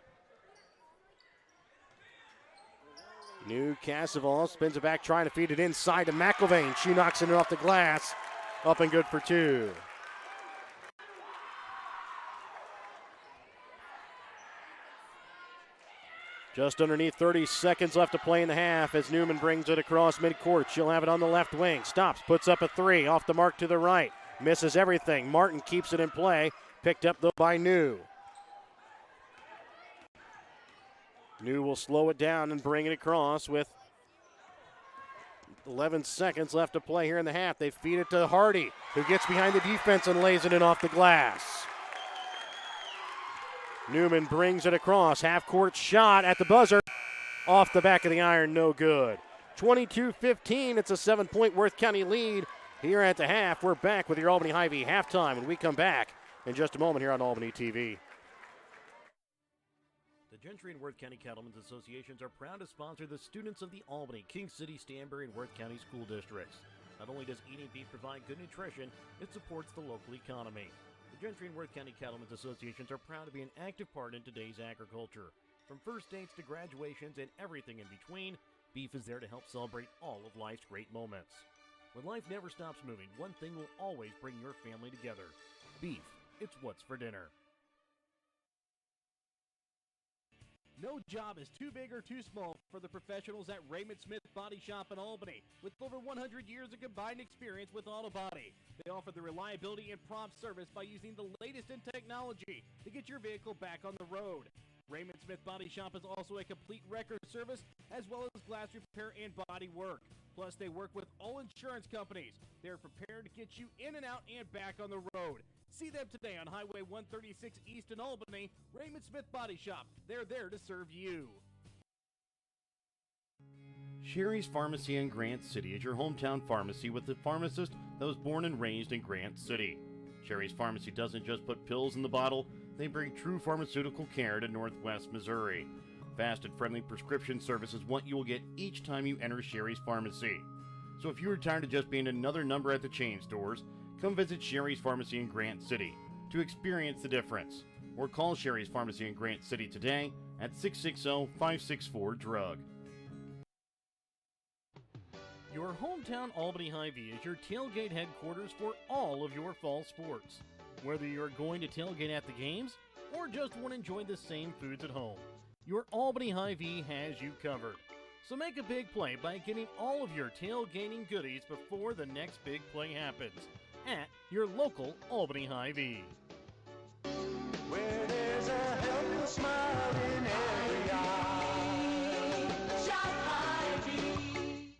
S1: New Castle spins it back, trying to feed it inside to McIlvain. She knocks it off the glass. Up and good for two. Just underneath 30 seconds left to play in the half as Newman brings it across midcourt. She'll have it on the left wing. Stops, puts up a three. Off the mark to the right. Misses everything. Martin keeps it in play. Picked up though by New. New will slow it down and bring it across with 11 seconds left to play here in the half. They feed it to Hardy, who gets behind the defense and lays it in off the glass. Newman brings it across. Half-court shot at the buzzer. Off the back of the iron, no good. 22-15, it's a 7-point Worth County lead here at the half. We're back with your Albany Hy-Vee halftime, and we come back in just a moment here on Albany TV.
S2: The Gentry and Worth County Cattlemen's Associations are proud to sponsor the students of the Albany, King City, Stanbury, and Worth County school districts. Not only does eating beef provide good nutrition, it supports the local economy. The Gentry and Worth County Cattlemen's Associations are proud to be an active part in today's agriculture. From first dates to graduations and everything in between, beef is there to help celebrate all of life's great moments. When life never stops moving, one thing will always bring your family together. Beef. It's what's for dinner. No job is too big or too small for the professionals at Raymond Smith Body Shop in Albany. With over 100 years of combined experience with auto body, they offer the reliability and prompt service by using the latest in technology to get your vehicle back on the road. Raymond Smith Body Shop is also a complete record service as well as glass repair and body work. Plus, they work with all insurance companies. They're prepared to get you in and out and back on the road. See them today on Highway 136 East in Albany. Raymond Smith Body Shop. They're there to serve you. Sherry's Pharmacy in Grant City is your hometown pharmacy with the pharmacist that was born and raised in Grant City. Sherry's Pharmacy doesn't just put pills in the bottle,
S1: they bring true pharmaceutical care to Northwest Missouri. Fast and friendly prescription service is what you will get each time you enter Sherry's Pharmacy. So if you are tired of just being another number at the chain stores, come visit Sherry's Pharmacy in Grant City to experience the difference. Or call Sherry's Pharmacy in Grant City today at 660-564-DRUG.
S2: Your hometown Albany Hy-Vee is your tailgate headquarters for all of your fall sports. Whether you're going to tailgate at the games or just want to enjoy the same foods at home, your Albany Hy-Vee has you covered. So make a big play by getting all of your tailgating goodies before the next big play happens at your local Albany Hy-Vee.
S3: Where there's a helpful smile in every eye. Shop Hy-Vee.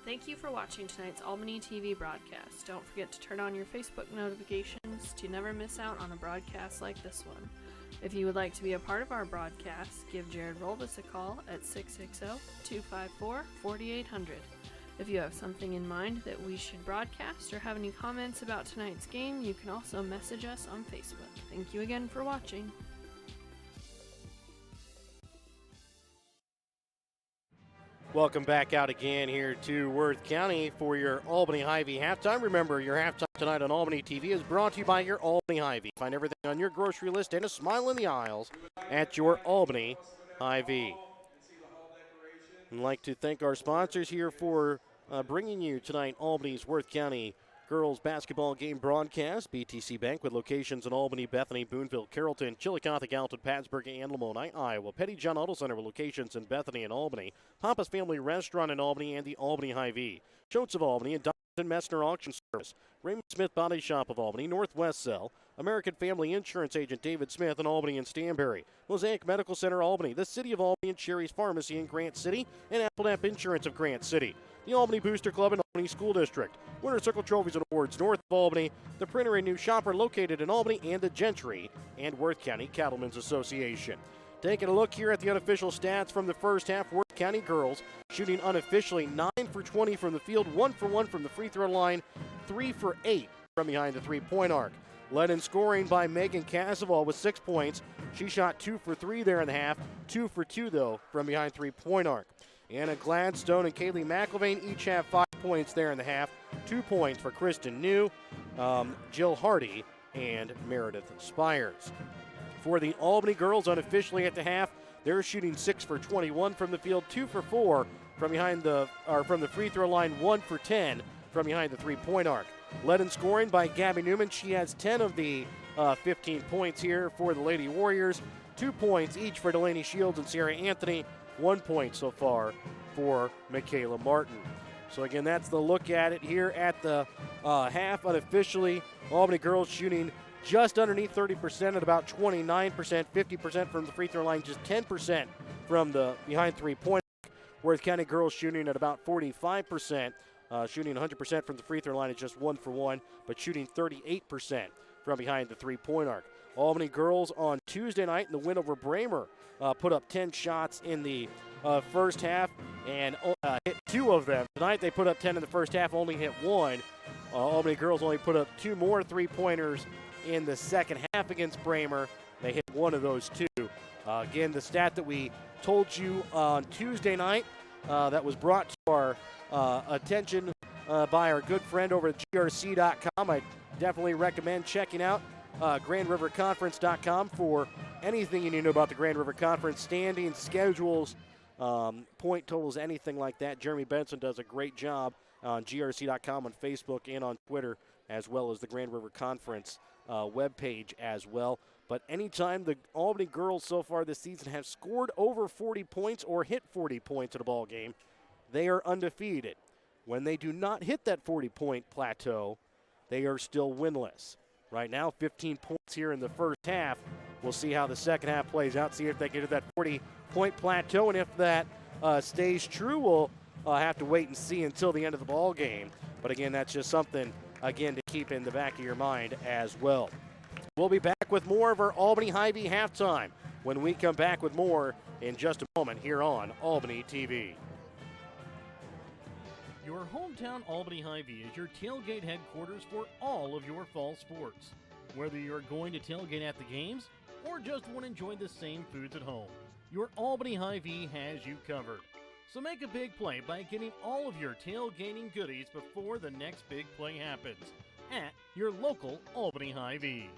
S8: Thank you for watching tonight's Albany TV broadcast. Don't forget to turn on your Facebook notifications to never miss out on a broadcast like this one. If you would like to be a part of our broadcast, give Jared Rolvis a call at 660-254-4800. If you have something in mind that we should broadcast or have any comments about tonight's game, you can also message us on Facebook. Thank you again for watching.
S1: Welcome back out again here to Worth County for your Albany Hy-Vee halftime. Remember, your halftime tonight on Albany TV is brought to you by your Albany Hy-Vee. Find everything on your grocery list and a smile in the aisles at your Albany Hy-Vee. I'd like to thank our sponsors here for bringing you tonight Albany's Worth County girls basketball game broadcast. BTC Bank with locations in Albany, Bethany, Boonville, Carrollton, Chillicothe, Gallatin, Plattsburgh, and Lamoni, Iowa. Petty John Auto Center with locations in Bethany and Albany. Papa's Family Restaurant in Albany and the Albany Hy-Vee. Schultz of Albany and Donaldson Messner Auction Service. Raymond Smith Body Shop of Albany, Northwest Cell. American Family Insurance Agent David Smith in Albany and Stanberry. Mosaic Medical Center Albany. The City of Albany and Sherry's Pharmacy in Grant City. And Appledamp Insurance of Grant City. The Albany Booster Club and Albany School District. Winter Circle Trophies and Awards north of Albany. The Printer and New Shopper located in Albany and the Gentry. And Worth County Cattlemen's Association. Taking a look here at the unofficial stats from the first half. Worth County girls shooting unofficially 9 for 20 from the field, 1 for 1 from the free throw line, 3 for 8 from behind the three-point arc. Led in scoring by Megan Casaval with 6 points. She shot 2 for 3 there in the half, 2 for 2 though from behind three-point arc. Anna Gladstone and Kaylee McIlvain each have 5 points there in the half. 2 points for Kristen New, Jill Hardy, and Meredith Spires. For the Albany girls, unofficially at the half, they're shooting 6 for 21 from the field, 2 for 4 from from the free throw line, 1 for 10 from behind the three-point arc. Led in scoring by Gabby Newman. She has 10 of the 15 points here for the Lady Warriors. 2 points each for Delaney Shields and Sierra Anthony. 1 point so far for Michaela Martin. So again, that's the look at it here at the half. Unofficially, Albany girls shooting just underneath 30% at about 29%, 50% from the free throw line, just 10% from the behind three-point. Worth County girls shooting at about 45%, shooting 100% from the free throw line at just 1 for 1, but shooting 38% from behind the three-point arc. Albany girls on Tuesday night in the win over Bramer put up 10 shots in the first half and hit 2 of them. Tonight they put up 10 in the first half, only hit 1. Albany girls only put up 2 more three-pointers in the second half against Bramer. They hit 1 of those 2. Again, the stat that we told you on Tuesday night that was brought to our attention by our good friend over at grc.com. I definitely recommend checking out GrandRiverConference.com for anything you need to know about the Grand River Conference, standings, schedules, point totals, anything like that. Jeremy Benson does a great job on grc.com, on Facebook, and on Twitter, as well as the Grand River Conference webpage as well. But anytime the Albany girls so far this season have scored over 40 points or hit 40 points in a ball game, they are undefeated. When they do not hit that 40-point plateau, they are still winless. Right now, 15 points here in the first half. We'll see how the second half plays out, see if they get to that 40-point plateau, and if that stays true, we'll have to wait and see until the end of the ball game. But again, that's just something, again, to keep in the back of your mind as well. We'll be back with more of our Albany Hy-Vee halftime when we come back with more in just a moment here on Albany TV.
S2: Your hometown Albany Hy-Vee is your tailgate headquarters for all of your fall sports. Whether you're going to tailgate at the games or just want to enjoy the same foods at home, your Albany Hy-Vee has you covered. So make a big play by getting all of your tailgating goodies before the next big play happens at your local Albany Hy-Vee.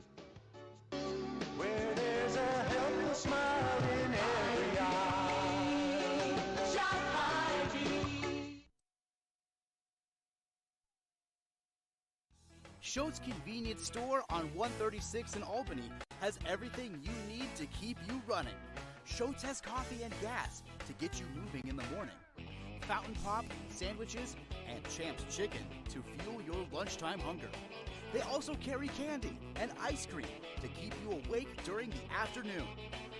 S3: Where there's a helpful smile in every eye. Shop Hy-Vee.
S5: Schultz Convenience Store on 136 in Albany has everything you need to keep you running. Schultz has coffee and gas to get you moving in the morning. Fountain Pop, sandwiches, and Champ's Chicken to fuel your lunchtime hunger. They also carry candy and ice cream to keep you awake during the afternoon.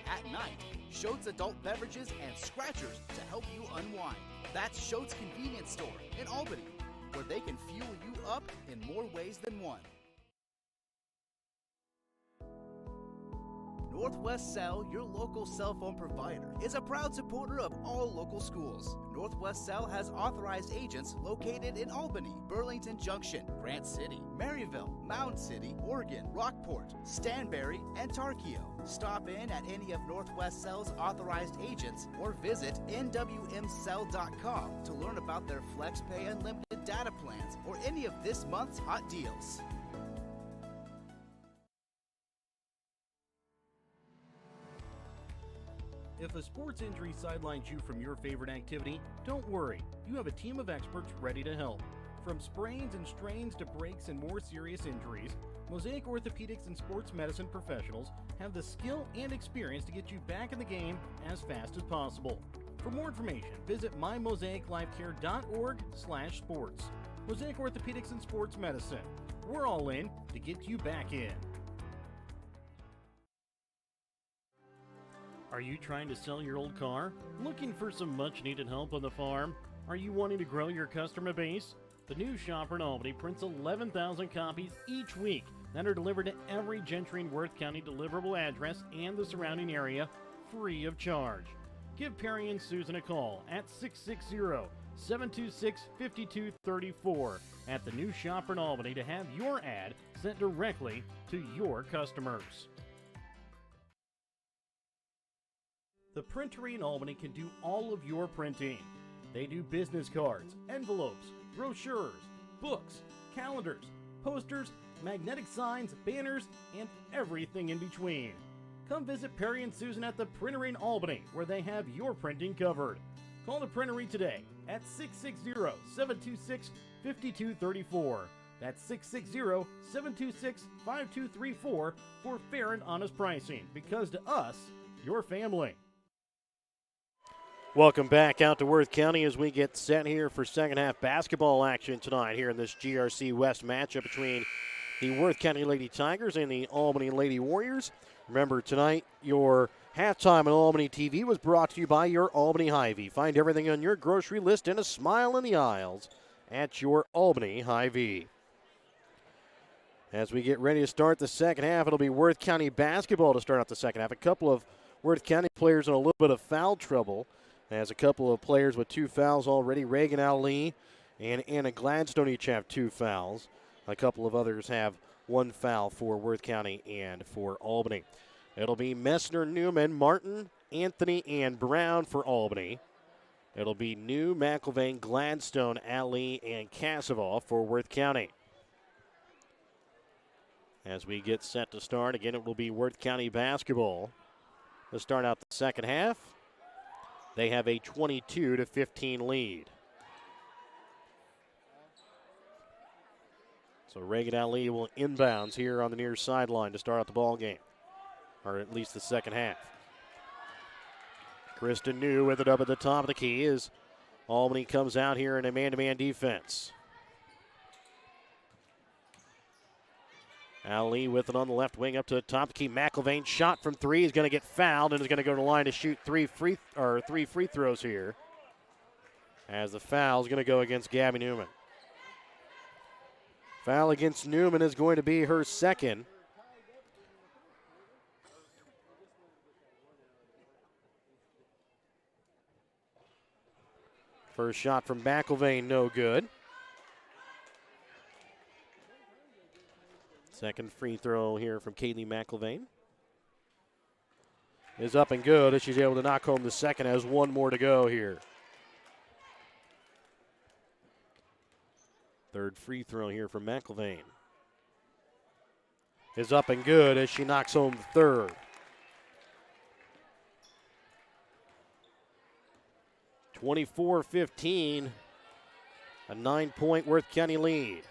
S5: At night, Schultz adult beverages and scratchers to help you unwind. That's Schultz Convenience Store in Albany, where they can fuel you up in more ways than one. Northwest Cell, your local cell phone provider, is a proud supporter of all local schools. Northwest Cell has authorized agents located in Albany, Burlington Junction, Grant City, Maryville, Mound City, Oregon, Rockport, Stanberry, and Tarkio. Stop in at any of Northwest Cell's authorized agents or visit nwmcell.com to learn about their FlexPay Unlimited data plans or any of this month's hot deals.
S2: If a sports injury sidelines you from your favorite activity, don't worry. You have a team of experts ready to help. From sprains and strains to breaks and more serious injuries, Mosaic Orthopedics and Sports Medicine professionals have the skill and experience to get you back in the game as fast as possible. For more information, visit mymosaiclifecare.org/sports. Mosaic Orthopedics and Sports Medicine. We're all in to get you back in. Are you trying to sell your old car? Looking for some much-needed help on the farm? Are you wanting to grow your customer base? The New Shopper in Albany prints 11,000 copies each week that are delivered to every Gentry and Worth County deliverable address and the surrounding area free of charge. Give Perry and Susan a call at 660-726-5234 at the New Shopper in Albany to have your ad sent directly to your customers. The Printery in Albany can do all of your printing. They do business cards, envelopes, brochures, books, calendars, posters, magnetic signs, banners, and everything in between. Come visit Perry and Susan at the Printery in Albany, where they have your printing covered. Call the Printery today at 660-726-5234. That's 660-726-5234 for fair and honest pricing, because to us, you're family.
S1: Welcome back out to Worth County as we get set here for second half basketball action tonight here in this GRC West matchup between the Worth County Lady Tigers and the Albany Lady Warriors. Remember, tonight your halftime on Albany TV was brought to you by your Albany Hy-Vee. Find everything on your grocery list and a smile in the aisles at your Albany Hy-Vee. As we get ready to start the second half, it'll be Worth County basketball to start out the second half. A couple of Worth County players in a little bit of foul trouble. As a couple of players with 2 fouls already. Reagan Ali and Anna Gladstone each have 2 fouls. A couple of others have 1 foul for Worth County and for Albany. It'll be Messner, Newman, Martin, Anthony, and Brown for Albany. It'll be New, McIlvain, Gladstone, Ali, and Casavoff for Worth County. As we get set to start, again, it will be Worth County basketball to start out the second half. They have a 22-15 lead. So Reagan Ali will inbounds here on the near sideline to start out the ball game, or at least the second half. Kristen New with it up at the top of the key as Albany comes out here in a man-to-man defense. Ali with it on the left wing up to the top of the key. McIlvain shot from 3 is going to get fouled and is going to go to the line to shoot three free throws here. As the foul is going to go against Gabby Newman. Foul against Newman is going to be her second. First shot from McIlvain, no good. Second free throw here from Kaylee McIlvain is up and good as she's able to knock home the second. Has one more to go here. Third free throw here from McIlvain is up and good as she knocks home the third. 24-15, a 9-point Worth County lead.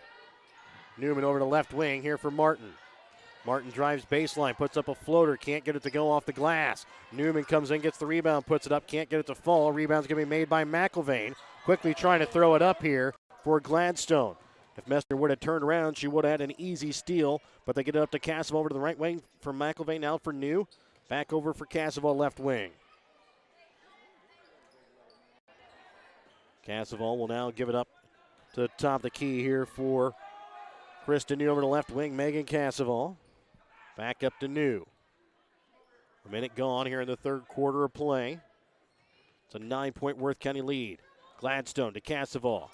S1: Newman over to left wing here for Martin. Martin drives baseline, puts up a floater, can't get it to go off the glass. Newman comes in, gets the rebound, puts it up, can't get it to fall. Rebound's going to be made by McIlvain. Quickly trying to throw it up here for Gladstone. If Messner would have turned around, she would have had an easy steal, but they get it up to Cassaval over to the right wing for McIlvain, now for New. Back over for Cassaval left wing. Cassaval will now give it up to the top of the key here for Krista New over to left wing, Megan Cassaval. Back up to New. A minute gone here in the third quarter of play. It's a 9-point Worth County lead. Gladstone to Cassaval.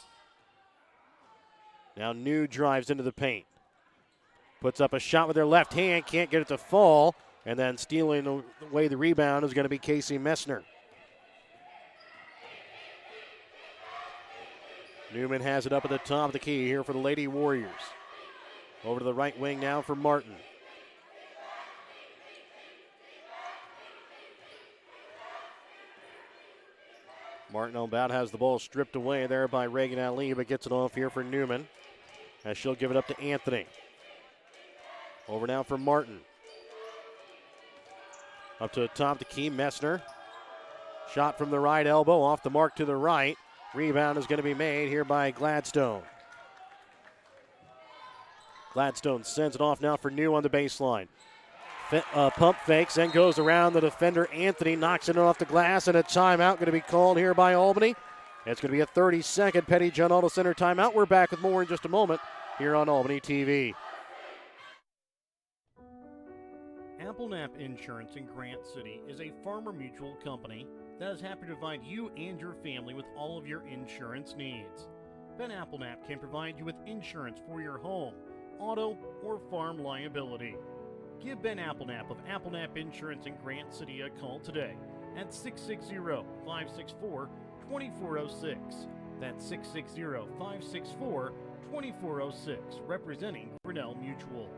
S1: Now New drives into the paint. Puts up a shot with her left hand, can't get it to fall. And then stealing away the rebound is going to be Casey Messner. Newman has it up at the top of the key here for the Lady Warriors. Over to the right wing now for Martin. Martin about has the ball stripped away there by Reagan Ali, but gets it off here for Newman as she'll give it up to Anthony. Over now for Martin. Up to the top of the key, Messner. Shot from the right elbow, off the mark to the right. Rebound is going to be made here by Gladstone. Gladstone sends it off now for New on the baseline. Pump fakes, then goes around the defender. Anthony knocks it off the glass, and a timeout going to be called here by Albany. It's going to be a 30-second Petty John Auto Center timeout. We're back with more in just a moment here on Albany TV.
S2: Applenap Insurance in Grant City is a Farmer Mutual company that is happy to provide you and your family with all of your insurance needs. Ben Applenap can provide you with insurance for your home, auto, or farm liability. Give Ben Applenap of Applenap Insurance in Grant City a call today at 660-564-2406. That's 660-564-2406, representing Grinnell Mutual.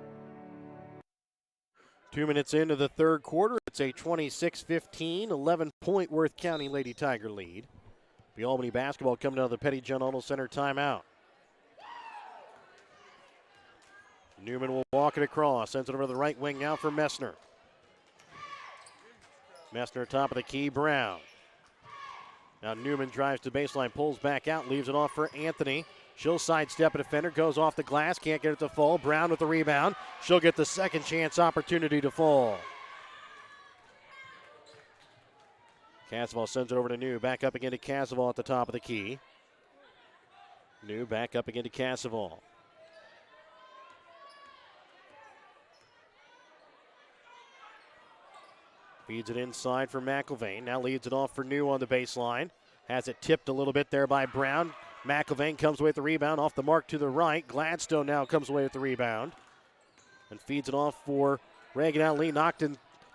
S1: 2 minutes into the third quarter, it's a 26-15, 11-point Worth County Lady Tiger lead. The Albany basketball coming out of the Petty John Auto Center timeout. Newman will walk it across, sends it over to the right wing now for Messner. Messner top of the key, Brown. Now Newman drives to baseline, pulls back out, leaves it off for Anthony. She'll sidestep a defender, goes off the glass, can't get it to fall. Brown with the rebound. She'll get the second chance opportunity to fall. Cassaval sends it over to New. Back up again to Cassaval at the top of the key. New back up again to Cassaval. Feeds it inside for McIlvain. Now leads it off for New on the baseline. Has it tipped a little bit there by Brown. McIlvain comes away with the rebound off the mark to the right. Gladstone now comes away with the rebound and feeds it off for Reagan Ali. Knocked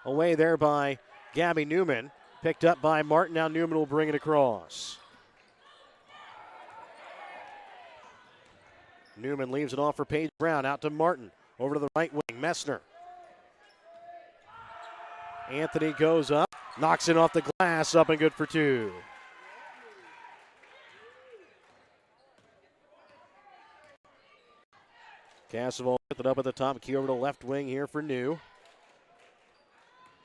S1: away there by Gabby Newman. Picked up by Martin. Now Newman will bring it across. Newman leaves it off for Paige Brown. Out to Martin. Over to the right wing. Messner. Anthony goes up. Knocks it off the glass. Up and good for two. Cassaval with it up at the top. Key over to the left wing here for New.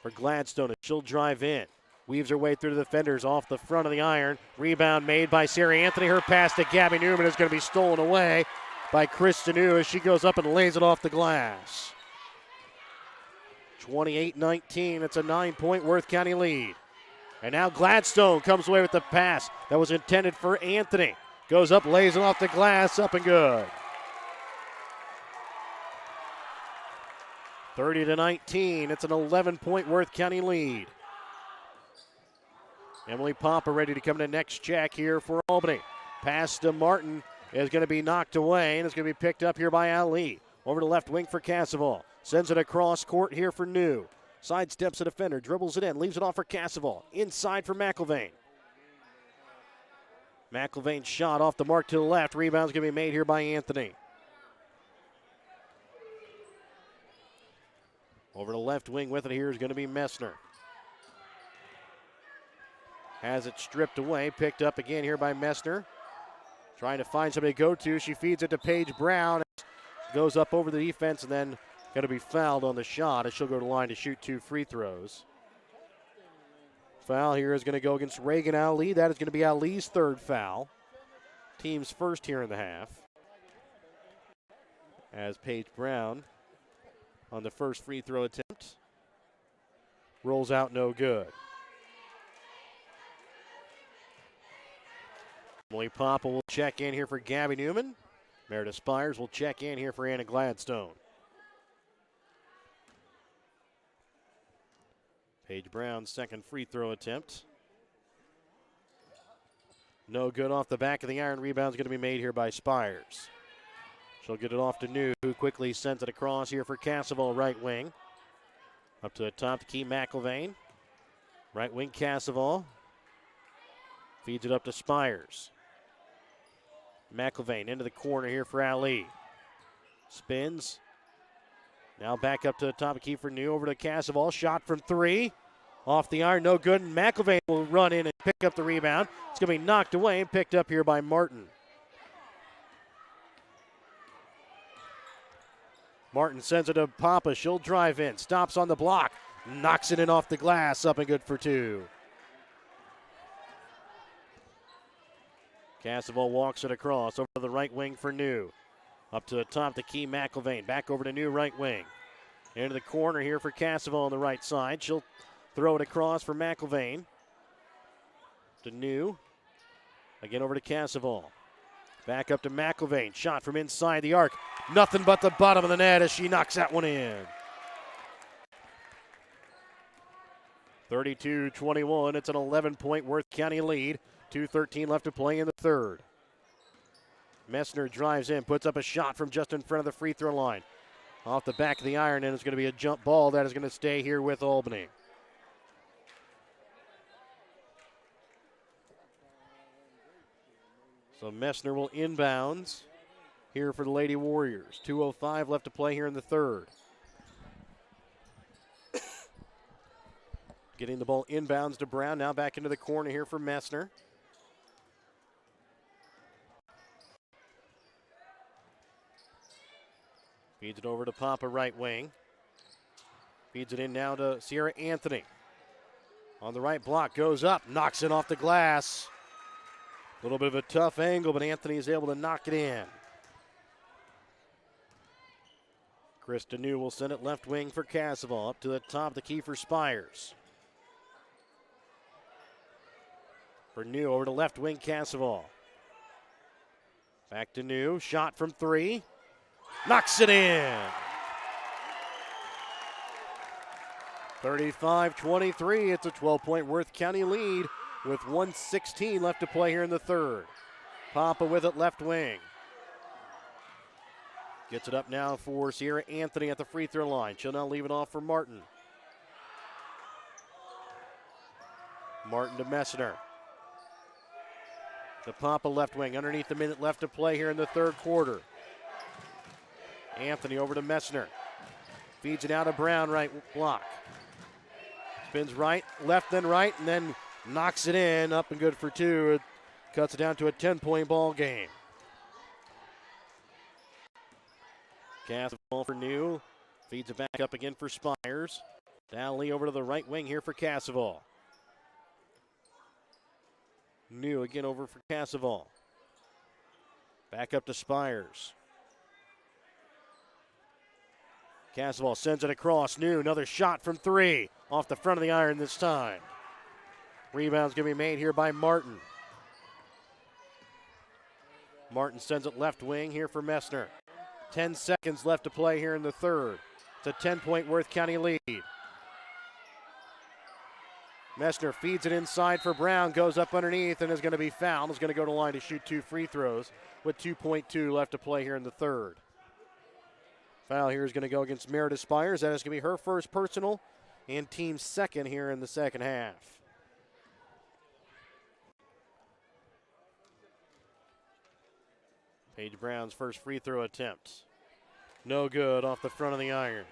S1: For Gladstone, she'll drive in. Weaves her way through the defenders off the front of the iron. Rebound made by Sarah Anthony. Her pass to Gabby Newman is going to be stolen away by Krista New as she goes up and lays it off the glass. 28-19. It's a 9-point Worth County lead. And now Gladstone comes away with the pass that was intended for Anthony. Goes up, lays it off the glass, up and good. 30-19. It's an 11-point Worth County lead. Emily Papa ready to come to next check here for Albany. Pass to Martin is going to be knocked away, and it's going to be picked up here by Ali. Over to left wing for Casseval. Sends it across court here for New. Sidesteps a defender, dribbles it in, leaves it off for Casseval. Inside for McIlvain. McIlvain's shot off the mark to the left. Rebound's going to be made here by Anthony. Over to left wing with it here is going to be Messner. Has it stripped away, picked up again here by Messner. Trying to find somebody to go to. She feeds it to Paige Brown. Goes up over the defense and then going to be fouled on the shot as she'll go to the line to shoot 2 free throws. Foul here is going to go against Reagan Ali. That is going to be Ali's 3rd foul. Team's first here in the half. As Paige Brown on the first free throw attempt rolls out no good. Emily Papa will check in here for Gabby Newman. Meredith Spires will check in here for Anna Gladstone. Paige Brown's second free throw attempt. No good off the back of the iron. Rebound's going to be made here by Spires. She'll get it off to New, who quickly sends it across here for Casseval, right wing. Up to the top to Key McIlvain. Right wing Casseval. Feeds it up to Spires. McIlvain into the corner here for Ali. Spins. Now back up to the top of key for New. Over to Casseval. Shot from 3. Off the iron, no good. And McIlvain will run in and pick up the rebound. It's going to be knocked away and picked up here by Martin. Martin sends it to Papa. She'll drive in. Stops on the block. Knocks it in off the glass. Up and good for 2. Casseval walks it across over to the right wing for New. Up to the top to Key McIlvain. Back over to New right wing. Into the corner here for Casseval on the right side. She'll throw it across for McIlvain. To New. Again over to Casseval. Back up to McIlvain. Shot from inside the arc. Nothing but the bottom of the net as she knocks that one in. 32-21. It's an 11-point Worth County lead. 2:13 left to play in the third. Messner drives in, puts up a shot from just in front of the free throw line. Off the back of the iron, and it's going to be a jump ball that is going to stay here with Albany. So Messner will inbounds here for the Lady Warriors. 2:05 left to play here in the third. Getting the ball inbounds to Brown, now back into the corner here for Messner. Feeds it over to Papa, right wing. Feeds it in now to Sierra Anthony. On the right block, goes up, knocks it off the glass. A little bit of a tough angle, but Anthony is able to knock it in. Krista New will send it left wing for Casseval. Up to the top, the key for Spires. For New, over to left wing, Casseval. Back to New, shot from 3. Knocks it in. 35-23. It's a 12-point Worth County lead with 1:16 left to play here in the third. Papa with it left wing. Gets it up now for Sierra Anthony at the free throw line. She'll now leave it off for Martin. Martin to Messner. To Papa left wing. Underneath the minute left to play here in the third quarter. Anthony over to Messner. Feeds it out to Brown, right block. Spins right, left, then right, and then knocks it in. Up and good for 2. It cuts it down to a 10-point ball game. Casseval for New. Feeds it back up again for Spires. Downley over to the right wing here for Casseval. New again over for Casseval. Back up to Spires. Casseval sends it across. New, another shot from 3. Off the front of the iron this time. Rebound's going to be made here by Martin. Martin sends it left wing here for Messner. 10 seconds left to play here in the third. It's a 10-point Worth County lead. Messner feeds it inside for Brown, goes up underneath and is going to be fouled. Is going to go to the line to shoot 2 free throws with 2.2 left to play here in the third. Foul here is going to go against Meredith Spires. That is going to be her first personal and team's second here in the second half. Paige Brown's first free throw attempt. No good, off the front of the iron.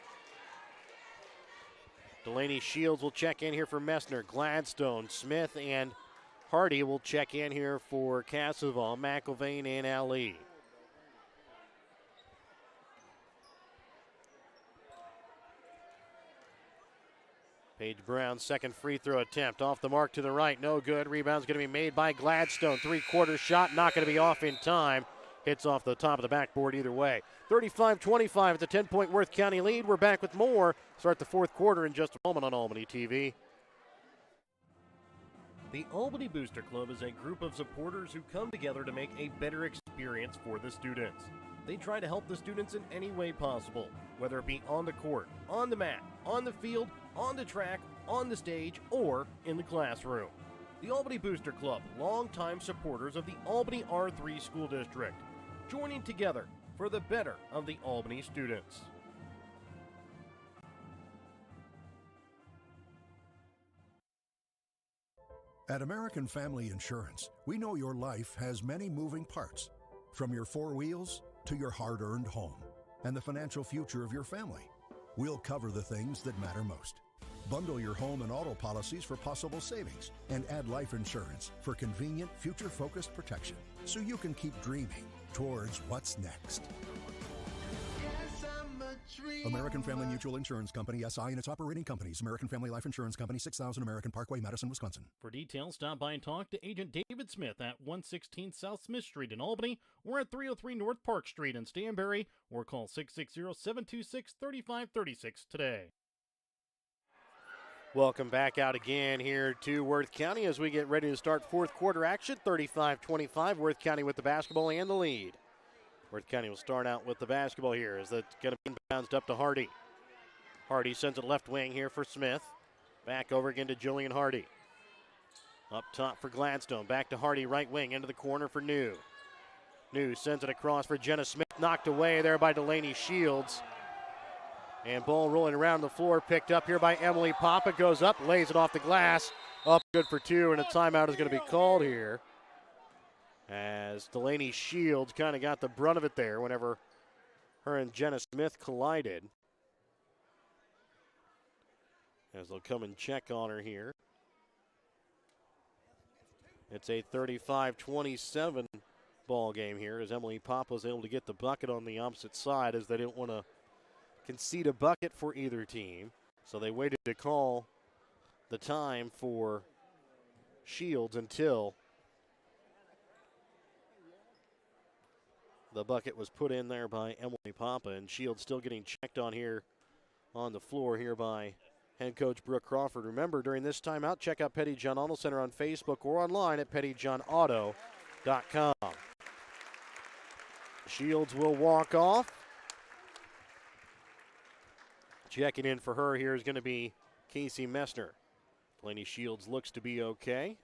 S1: Delaney Shields will check in here for Messner. Gladstone, Smith, and Hardy will check in here for Cassaval, McIlvain, and Ali. Paige Brown's second free throw attempt. Off the mark to the right, no good. Rebound's going to be made by Gladstone. Three-quarter shot, not going to be off in time. Hits off the top of the backboard either way. 35-25 at the 10-point Worth County lead. We're back with more. Start the fourth quarter in just a moment on Albany TV.
S2: The Albany Booster Club is a group of supporters who come together to make a better experience for the students. They try to help the students in any way possible, whether it be on the court, on the mat, on the field, on the track, on the stage, or in the classroom. The Albany Booster Club, longtime supporters of the Albany R3 School District, joining together for the better of the Albany students.
S7: At American Family Insurance, we know your life has many moving parts, from your four wheels to your hard-earned home and the financial future of your family. We'll cover the things that matter most. Bundle your home and auto policies for possible savings and add life insurance for convenient, future-focused protection so you can keep dreaming towards what's next. American Family Mutual Insurance Company, SI, and its operating companies. American Family Life Insurance Company, 6000 American Parkway, Madison, Wisconsin.
S2: For details, stop by and talk to Agent David Smith at 116 South Smith Street in Albany or at 303 North Park Street in Stanberry, or call 660-726-3536 today.
S1: Welcome back out again here to Worth County as we get ready to start fourth quarter action. 35-25, Worth County with the basketball and the lead. Worth County will start out with the basketball here as that's going to be bounced up to Hardy. Hardy sends it left wing here for Smith. Back over again to Jillian Hardy. Up top for Gladstone. Back to Hardy, right wing, into the corner for New. New sends it across for Jenna Smith. Knocked away there by Delaney Shields. And ball rolling around the floor, picked up here by Emily Papa. Goes up, lays it off the glass. Up good for two, and a timeout is going to be called here, as Delaney Shields kind of got the brunt of it there whenever her and Jenna Smith collided. As they'll come and check on her here. It's a 35-27 ball game here as Emily Papa was able to get the bucket on the opposite side as they didn't want to concede a bucket for either team. So they waited to call the time for Shields until the bucket was put in there by Emily Papa, and Shields still getting checked on here on the floor here by head coach Brooke Crawford. Remember, during this timeout, check out Petty John Auto Center on Facebook or online at pettyjohnauto.com. Shields will walk off. Checking in for her here is going to be Casey Messner. Delaney Shields looks to be okay.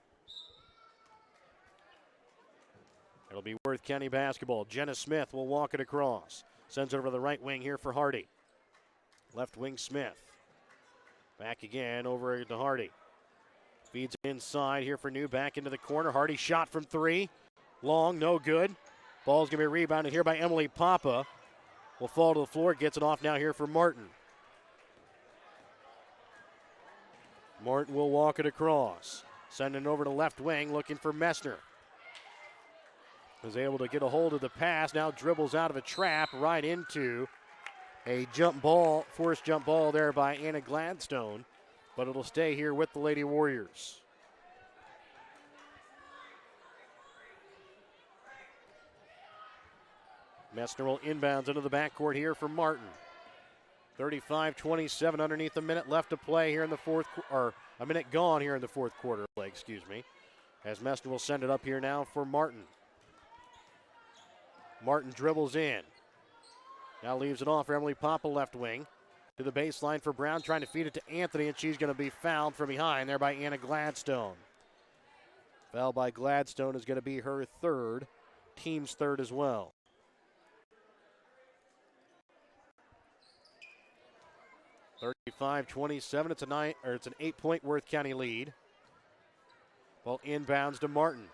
S1: It'll be Worth County basketball. Jenna Smith will walk it across. Sends it over to the right wing here for Hardy. Left wing Smith. Back again over to Hardy. Feeds it inside here for New. Back into the corner. Hardy shot from three. Long, no good. Ball's going to be rebounded here by Emily Papa. Will fall to the floor. Gets it off now here for Martin. Martin will walk it across. Sending it over to left wing, looking for Messner. Was able to get a hold of the pass. Now dribbles out of a trap right into a jump ball, forced jump ball there by Anna Gladstone. But it'll stay here with the Lady Warriors. Messner will inbounds into the backcourt here for Martin. 35-27, underneath a minute left to play here in the fourth, or a minute gone here in the fourth quarter, excuse me. As Messner will send it up here now for Martin. Martin dribbles in. Now leaves it off for Emily Papa, left wing. To the baseline for Brown, trying to feed it to Anthony, and she's going to be fouled from behind there by Anna Gladstone. Foul by Gladstone is going to be her third, team's third as well. (35-27). It's an 8-point Worth County lead. Ball inbounds to Martin.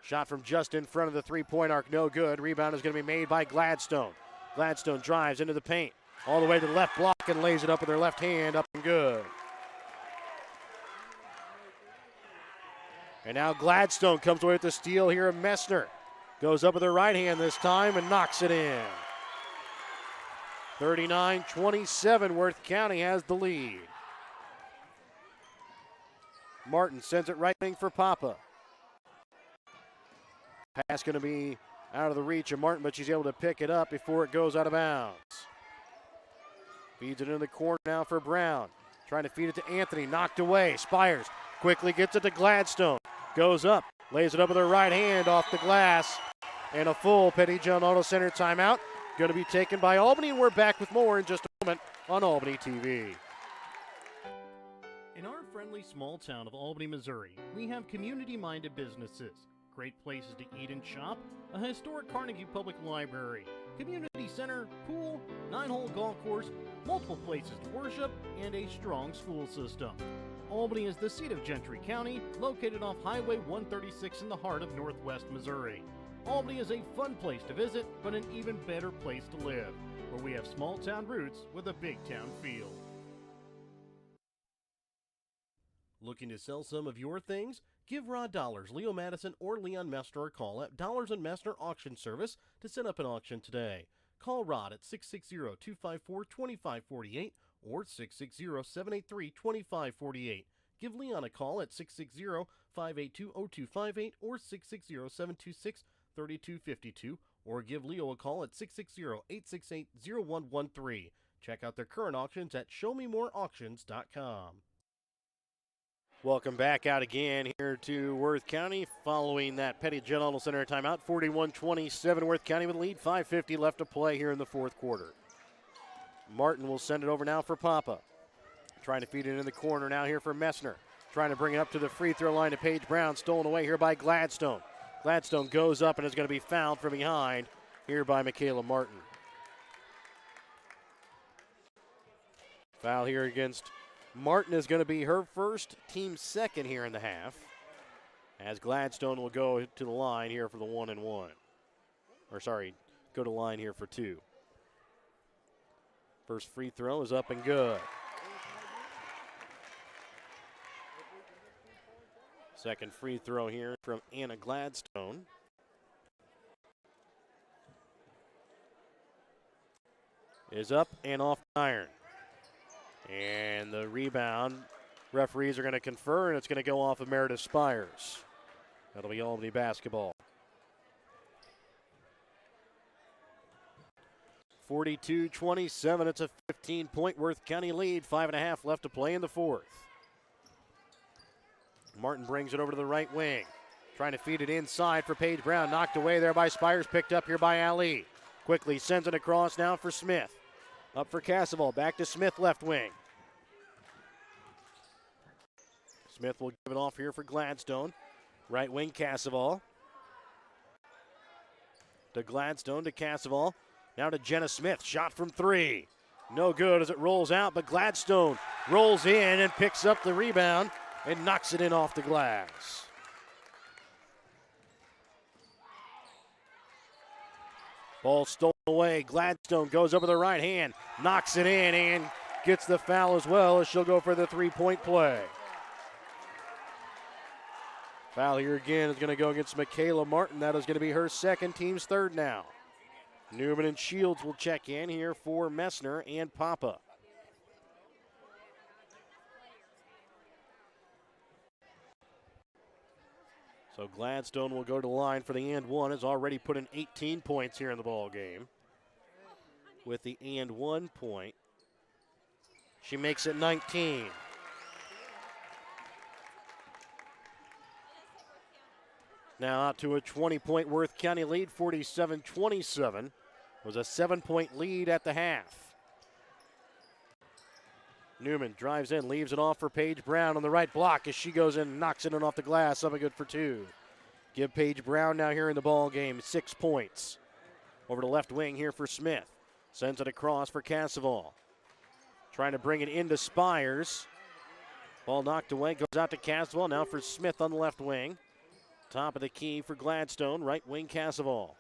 S1: Shot from just in front of the three-point arc, no good. Rebound is going to be made by Gladstone. Gladstone drives into the paint, all the way to the left block and lays it up with her left hand, up and good. And now Gladstone comes away with the steal here of Messner. Goes up with her right hand this time and knocks it in. 39-27, Worth County has the lead. Martin sends it right wing for Papa. Pass going to be out of the reach of Martin, but she's able to pick it up before it goes out of bounds. Feeds it into the corner now for Brown. Trying to feed it to Anthony, knocked away. Spires quickly gets it to Gladstone. Goes up, lays it up with her right hand off the glass. And a full Pettyjohn Auto Center timeout. Going to be taken by Albany, and we're back with more in just a moment on Albany TV.
S2: In our friendly small town of Albany, Missouri, we have community-minded businesses, great places to eat and shop, a historic Carnegie Public Library, community center, pool, 9-hole golf course, multiple places to worship, and a strong school system. Albany is the seat of Gentry County, located off Highway 136 in the heart of northwest Missouri. Albany is a fun place to visit, but an even better place to live, where we have small town roots with a big town feel. Looking to sell some of your things? Give Rod Dollars, Leo Madison, or Leon Messner a call at Dollars and Messner Auction Service to set up an auction today. Call Rod at 660-254-2548 or 660-783-2548. Give Leon a call at 660-582-0258 or 660-726-3252, or give Leo a call at 660-868-0113. Check out their current auctions at showmemoreauctions.com.
S1: Welcome back out again here to Worth County following that Pettyjohn Auto Center timeout. 41-27, Worth County with a lead. 5:50 left to play here in the fourth quarter. Martin will send it over now for Papa. Trying to feed it in the corner now here for Messner. Trying to bring it up to the free throw line to Paige Brown. Stolen away here by Gladstone. Gladstone goes up and is going to be fouled from behind here by Michaela Martin. Foul here against Martin is going to be her first, team second here in the half, as Gladstone will go to the line here for the 1-and-1. Or sorry, go to line here for two. First free throw is up and good. Second free throw here from Anna Gladstone. Is up and off the iron. And the rebound, referees are going to confer, and it's going to go off of Meredith Spires. That'll be Albany basketball. 42-27, it's a 15-point Worth County lead. 5.5 left to play in the fourth. Martin brings it over to the right wing. Trying to feed it inside for Paige Brown. Knocked away there by Spires, picked up here by Ali. Quickly sends it across now for Smith. Up for Casseval, back to Smith, left wing. Smith will give it off here for Gladstone. Right wing, Casseval. To Gladstone, to Casseval. Now to Jenna Smith, shot from three. No good as it rolls out, but Gladstone rolls in and picks up the rebound and knocks it in off the glass. Ball stolen away. Gladstone goes over the right hand, knocks it in, and gets the foul as well as she'll go for the three-point play. Foul here again is going to go against Michaela Martin. That is going to be her second, team's third now. Newman and Shields will check in here for Messner and Papa. So Gladstone will go to the line for the and one. Has already put in 18 points here in the ball game. With the and 1 point, she makes it 19. Now out to a 20-point Worth County lead, 47-27. Was a 7-point lead at the half. Newman drives in, leaves it off for Paige Brown on the right block as she goes in and knocks it in off the glass. Up and good for two. Give Paige Brown now here in the ball game 6 points. Over to left wing here for Smith. Sends it across for Casseval. Trying to bring it into Spires. Ball knocked away, goes out to Casseval. Now for Smith on the left wing. Top of the key for Gladstone, right wing Casseval.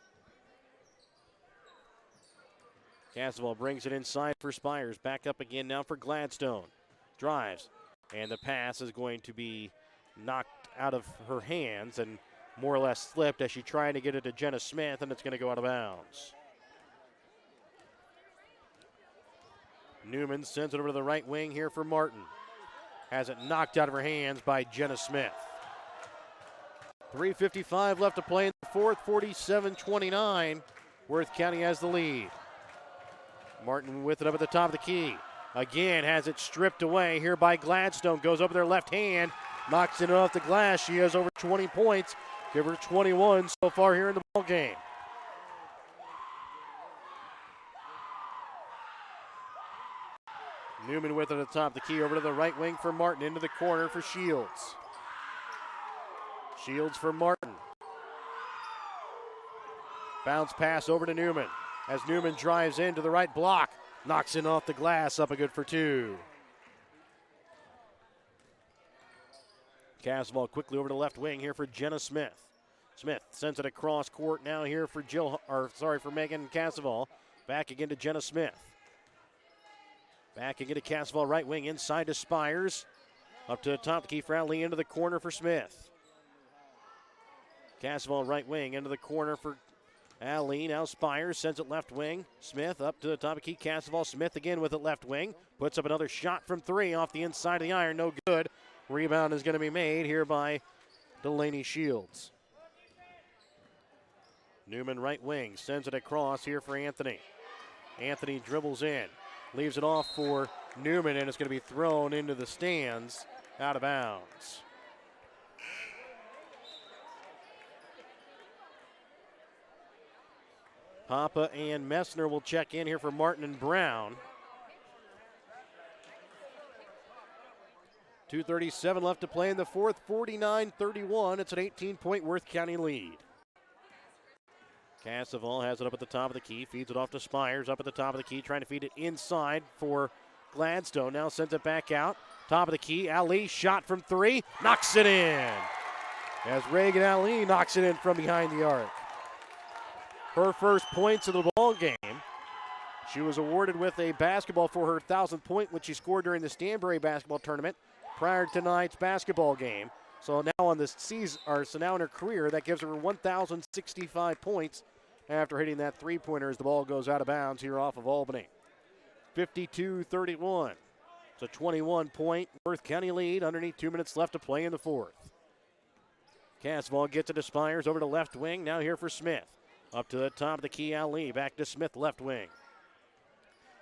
S1: Casseval brings it inside for Spires. Back up again now for Gladstone. Drives. And the pass is going to be knocked out of her hands and more or less slipped as she tried to get it to Jenna Smith, and it's going to go out of bounds. Newman sends it over to the right wing here for Martin. Has it knocked out of her hands by Jenna Smith. 3:55 left to play in the fourth, 47-29. Worth County has the lead. Martin with it up at the top of the key. Again has it stripped away here by Gladstone. Goes over their left hand, knocks it off the glass. She has over 20 points. Give her 21 so far here in the ball game. Newman with it at the top of the key over to the right wing for Martin. Into the corner for Shields. Shields for Martin. Bounce pass over to Newman. As Newman drives into the right block. Knocks it off the glass. Up and good for two. Casseval quickly over to left wing here for Jenna Smith. Smith sends it across court now here for for Megan Casseval. Back again to Jenna Smith. Back again to Casseval, right wing, inside to Spires. Up to the top of the key for Ali, into the corner for Smith. Casseval, right wing, into the corner for Ali. Now Spires sends it left wing. Smith up to the top of the key. Casseval, Smith again with it left wing. Puts up another shot from three off the inside of the iron. No good. Rebound is going to be made here by Delaney Shields. Newman, right wing, sends it across here for Anthony. Anthony dribbles in. Leaves it off for Newman, and it's going to be thrown into the stands, out of bounds. Papa and Messner will check in here for Martin and Brown. 2:37 left to play in the fourth, 49-31. It's an 18-point Worth County lead. Casseval has it up at the top of the key, feeds it off to Spires, up at the top of the key, trying to feed it inside for Gladstone. Now sends it back out, top of the key. Ali, shot from three, knocks it in. As Reagan Ali knocks it in from behind the arc. Her first points of the ball game. She was awarded with a basketball for her 1,000th point when she scored during the Stanbury basketball tournament prior to tonight's basketball game. So now on this season, now in her career, that gives her 1,065 points after hitting that three-pointer as the ball goes out of bounds here off of Albany. 52-31. It's a 21-point Worth County lead underneath 2 minutes left to play in the fourth. Casseval gets it to Spires over to left wing. Now here for Smith. Up to the top of the key, Ali. Back to Smith, left wing.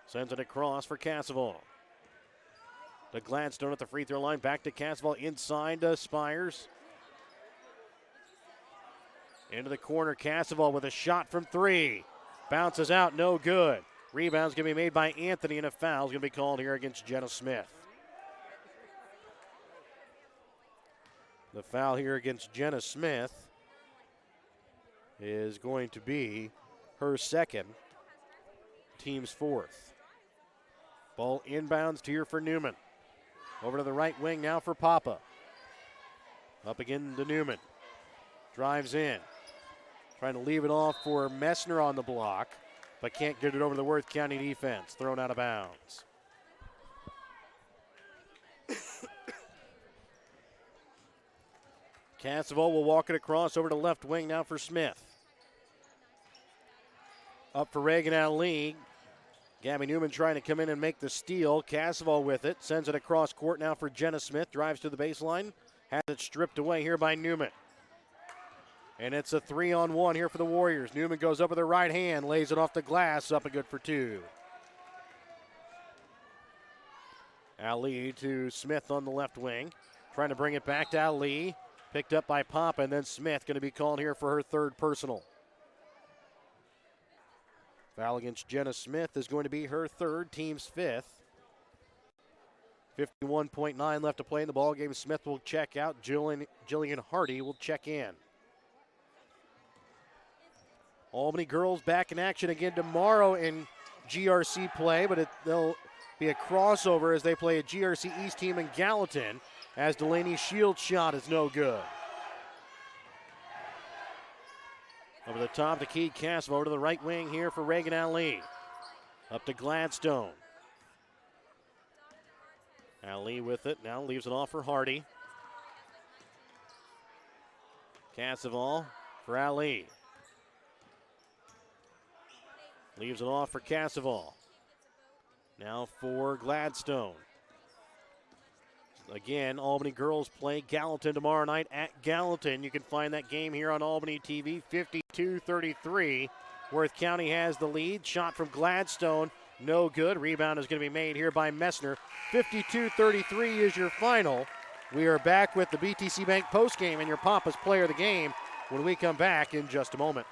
S1: Sends it across for Casseval. To Gladstone at the free throw line. Back to Casseval inside to Spires. Into the corner, Casseval with a shot from three. Bounces out, no good. Rebound's going to be made by Anthony, and a foul's going to be called here against Jenna Smith. The foul here against Jenna Smith is going to be her second, team's fourth. Ball inbounds here for Newman. Over to the right wing now for Papa. Up again to Newman. Drives in. Trying to leave it off for Messner on the block, but can't get it over the Worth County defense. Thrown out of bounds. Casseval will walk it across over to left wing now for Smith. Up for Reagan Ali. Gabby Newman trying to come in and make the steal. Casseval with it. Sends it across court now for Jenna Smith. Drives to the baseline. Has it stripped away here by Newman. And it's a 3-on-1 here for the Warriors. Newman goes up with her right hand. Lays it off the glass. Up and good for two. Ali to Smith on the left wing. Trying to bring it back to Ali. Picked up by Papa, and then Smith going to be called here for her third personal. Foul against Jenna Smith is going to be her third, team's fifth. 51.9 left to play in the ball game. Smith will check out. Jillian Hardy will check in. Albany girls back in action again tomorrow in GRC play, but they'll be a crossover as they play a GRC East team in Gallatin, as Delaney's shield shot is no good. Over the top to Keith Cassimo, over to the right wing here for Reagan Ali. Up to Gladstone. Ali with it, now leaves it off for Hardy. Cassimo for Ali. Leaves it off for Cassimo. Now for Gladstone. Again, Albany girls play Gallatin tomorrow night at Gallatin. You can find that game here on Albany TV, 52-33. Worth County has the lead. Shot from Gladstone, no good. Rebound is going to be made here by Messner. 52-33 is your final. We are back with the BTC Bank postgame and your Papa's player of the game when we come back in just a moment.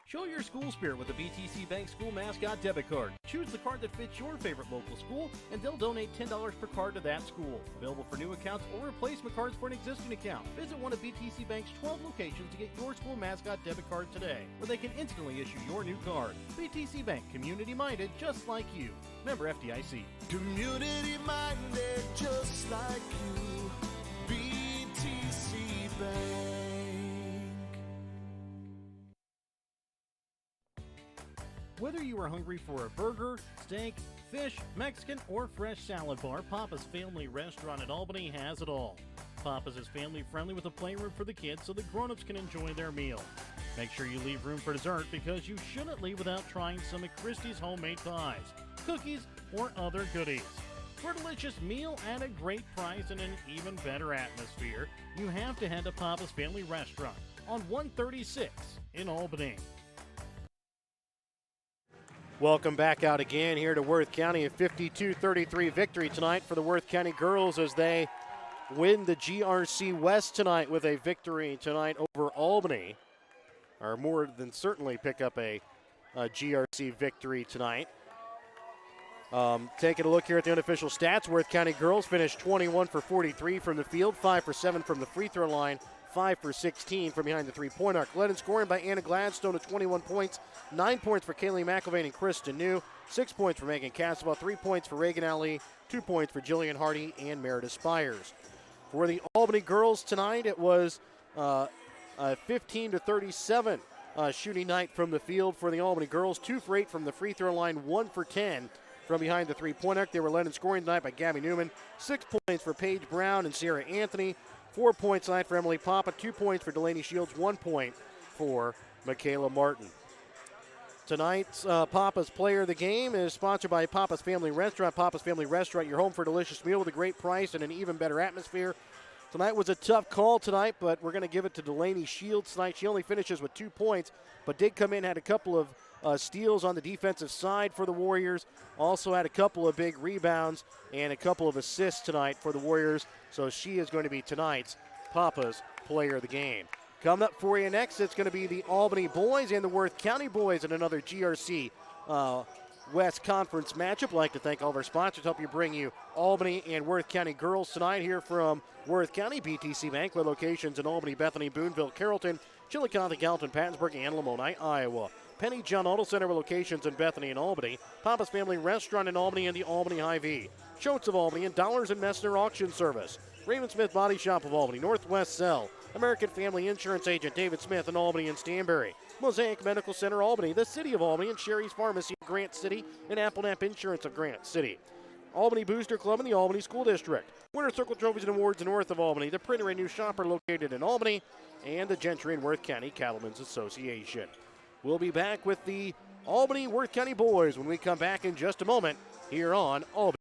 S2: Show your school spirit with the BTC Bank School Mascot Debit Card. Choose the card that fits your favorite local school, and they'll donate $10 per card to that school. Available for new accounts or replacement cards for an existing account. Visit one of BTC Bank's 12 locations to get your school mascot debit card today, where they can instantly issue your new card. BTC Bank, community-minded, just like you. Member FDIC.
S3: Community-minded, just like you. BTC Bank.
S2: Whether you are hungry for a burger, steak, fish, Mexican, or fresh salad bar, Papa's Family Restaurant at Albany has it all. Papa's is family-friendly with a playroom for the kids so the grown-ups can enjoy their meal. Make sure you leave room for dessert because you shouldn't leave without trying some of Christie's homemade pies, cookies, or other goodies. For a delicious meal at a great price and an even better atmosphere, you have to head to Papa's Family Restaurant on 136 in Albany.
S1: Welcome back out again here to Worth County. A 52-33 victory tonight for the Worth County girls as they win the GRC West tonight with a victory tonight over Albany. Or more than certainly pick up a GRC victory tonight. Taking a look here at the unofficial stats, Worth County girls finished 21 for 43 from the field, 5 for 7 from the free throw line, 5 for 16 from behind the three-point arc. Led in scoring by Anna Gladstone at 21 points, 9 points for Kaylee McIlvain and Kristen New, 6 points for Megan Cassavell, 3 points for Reagan Ali, 2 points for Jillian Hardy and Meredith Spires. For the Albany girls tonight, it was a 15-37 shooting night from the field for the Albany girls. 2 for 8 from the free throw line, 1 for 10 from behind the three-point arc. They were led in scoring tonight by Gabby Newman, 6 points for Paige Brown and Sierra Anthony, 4 points tonight for Emily Papa, 2 points for Delaney Shields, 1 point for Michaela Martin. Tonight's Papa's Player of the Game is sponsored by Papa's Family Restaurant. Papa's Family Restaurant, your home for a delicious meal with a great price and an even better atmosphere. Tonight was a tough call tonight, but we're going to give it to Delaney Shields tonight. She only finishes with 2 points, but did come in, had a couple of steals on the defensive side for the Warriors. Also had a couple of big rebounds and a couple of assists tonight for the Warriors. So she is going to be tonight's Papa's Player of the Game. Coming up for you next, it's going to be the Albany boys and the Worth County boys in another GRC West Conference matchup. I'd like to thank all of our sponsors, help you bring you Albany and Worth County girls tonight here from Worth County. BTC Bank with locations in Albany, Bethany, Boonville, Carrollton, Chillicothe, Gallatin, Pattonsburg, and Lamoni, Iowa. Penny John Auto Center with locations in Bethany and Albany. Papa's Family Restaurant in Albany and the Albany Hy-Vee. Schultz of Albany and Dollars and Messner Auction Service. Raymond Smith Body Shop of Albany. Northwest Cell. American Family Insurance Agent David Smith in Albany and Stanberry. Mosaic Medical Center Albany. The City of Albany and Sherry's Pharmacy of Grant City and Applenap Insurance of Grant City. Albany Booster Club in the Albany School District. Winter Circle Trophies and Awards north of Albany. The Printer and New Shopper located in Albany. And the Gentry and Worth County Cattlemen's Association. We'll be back with the Albany Worth County boys when we come back in just a moment here on Albany.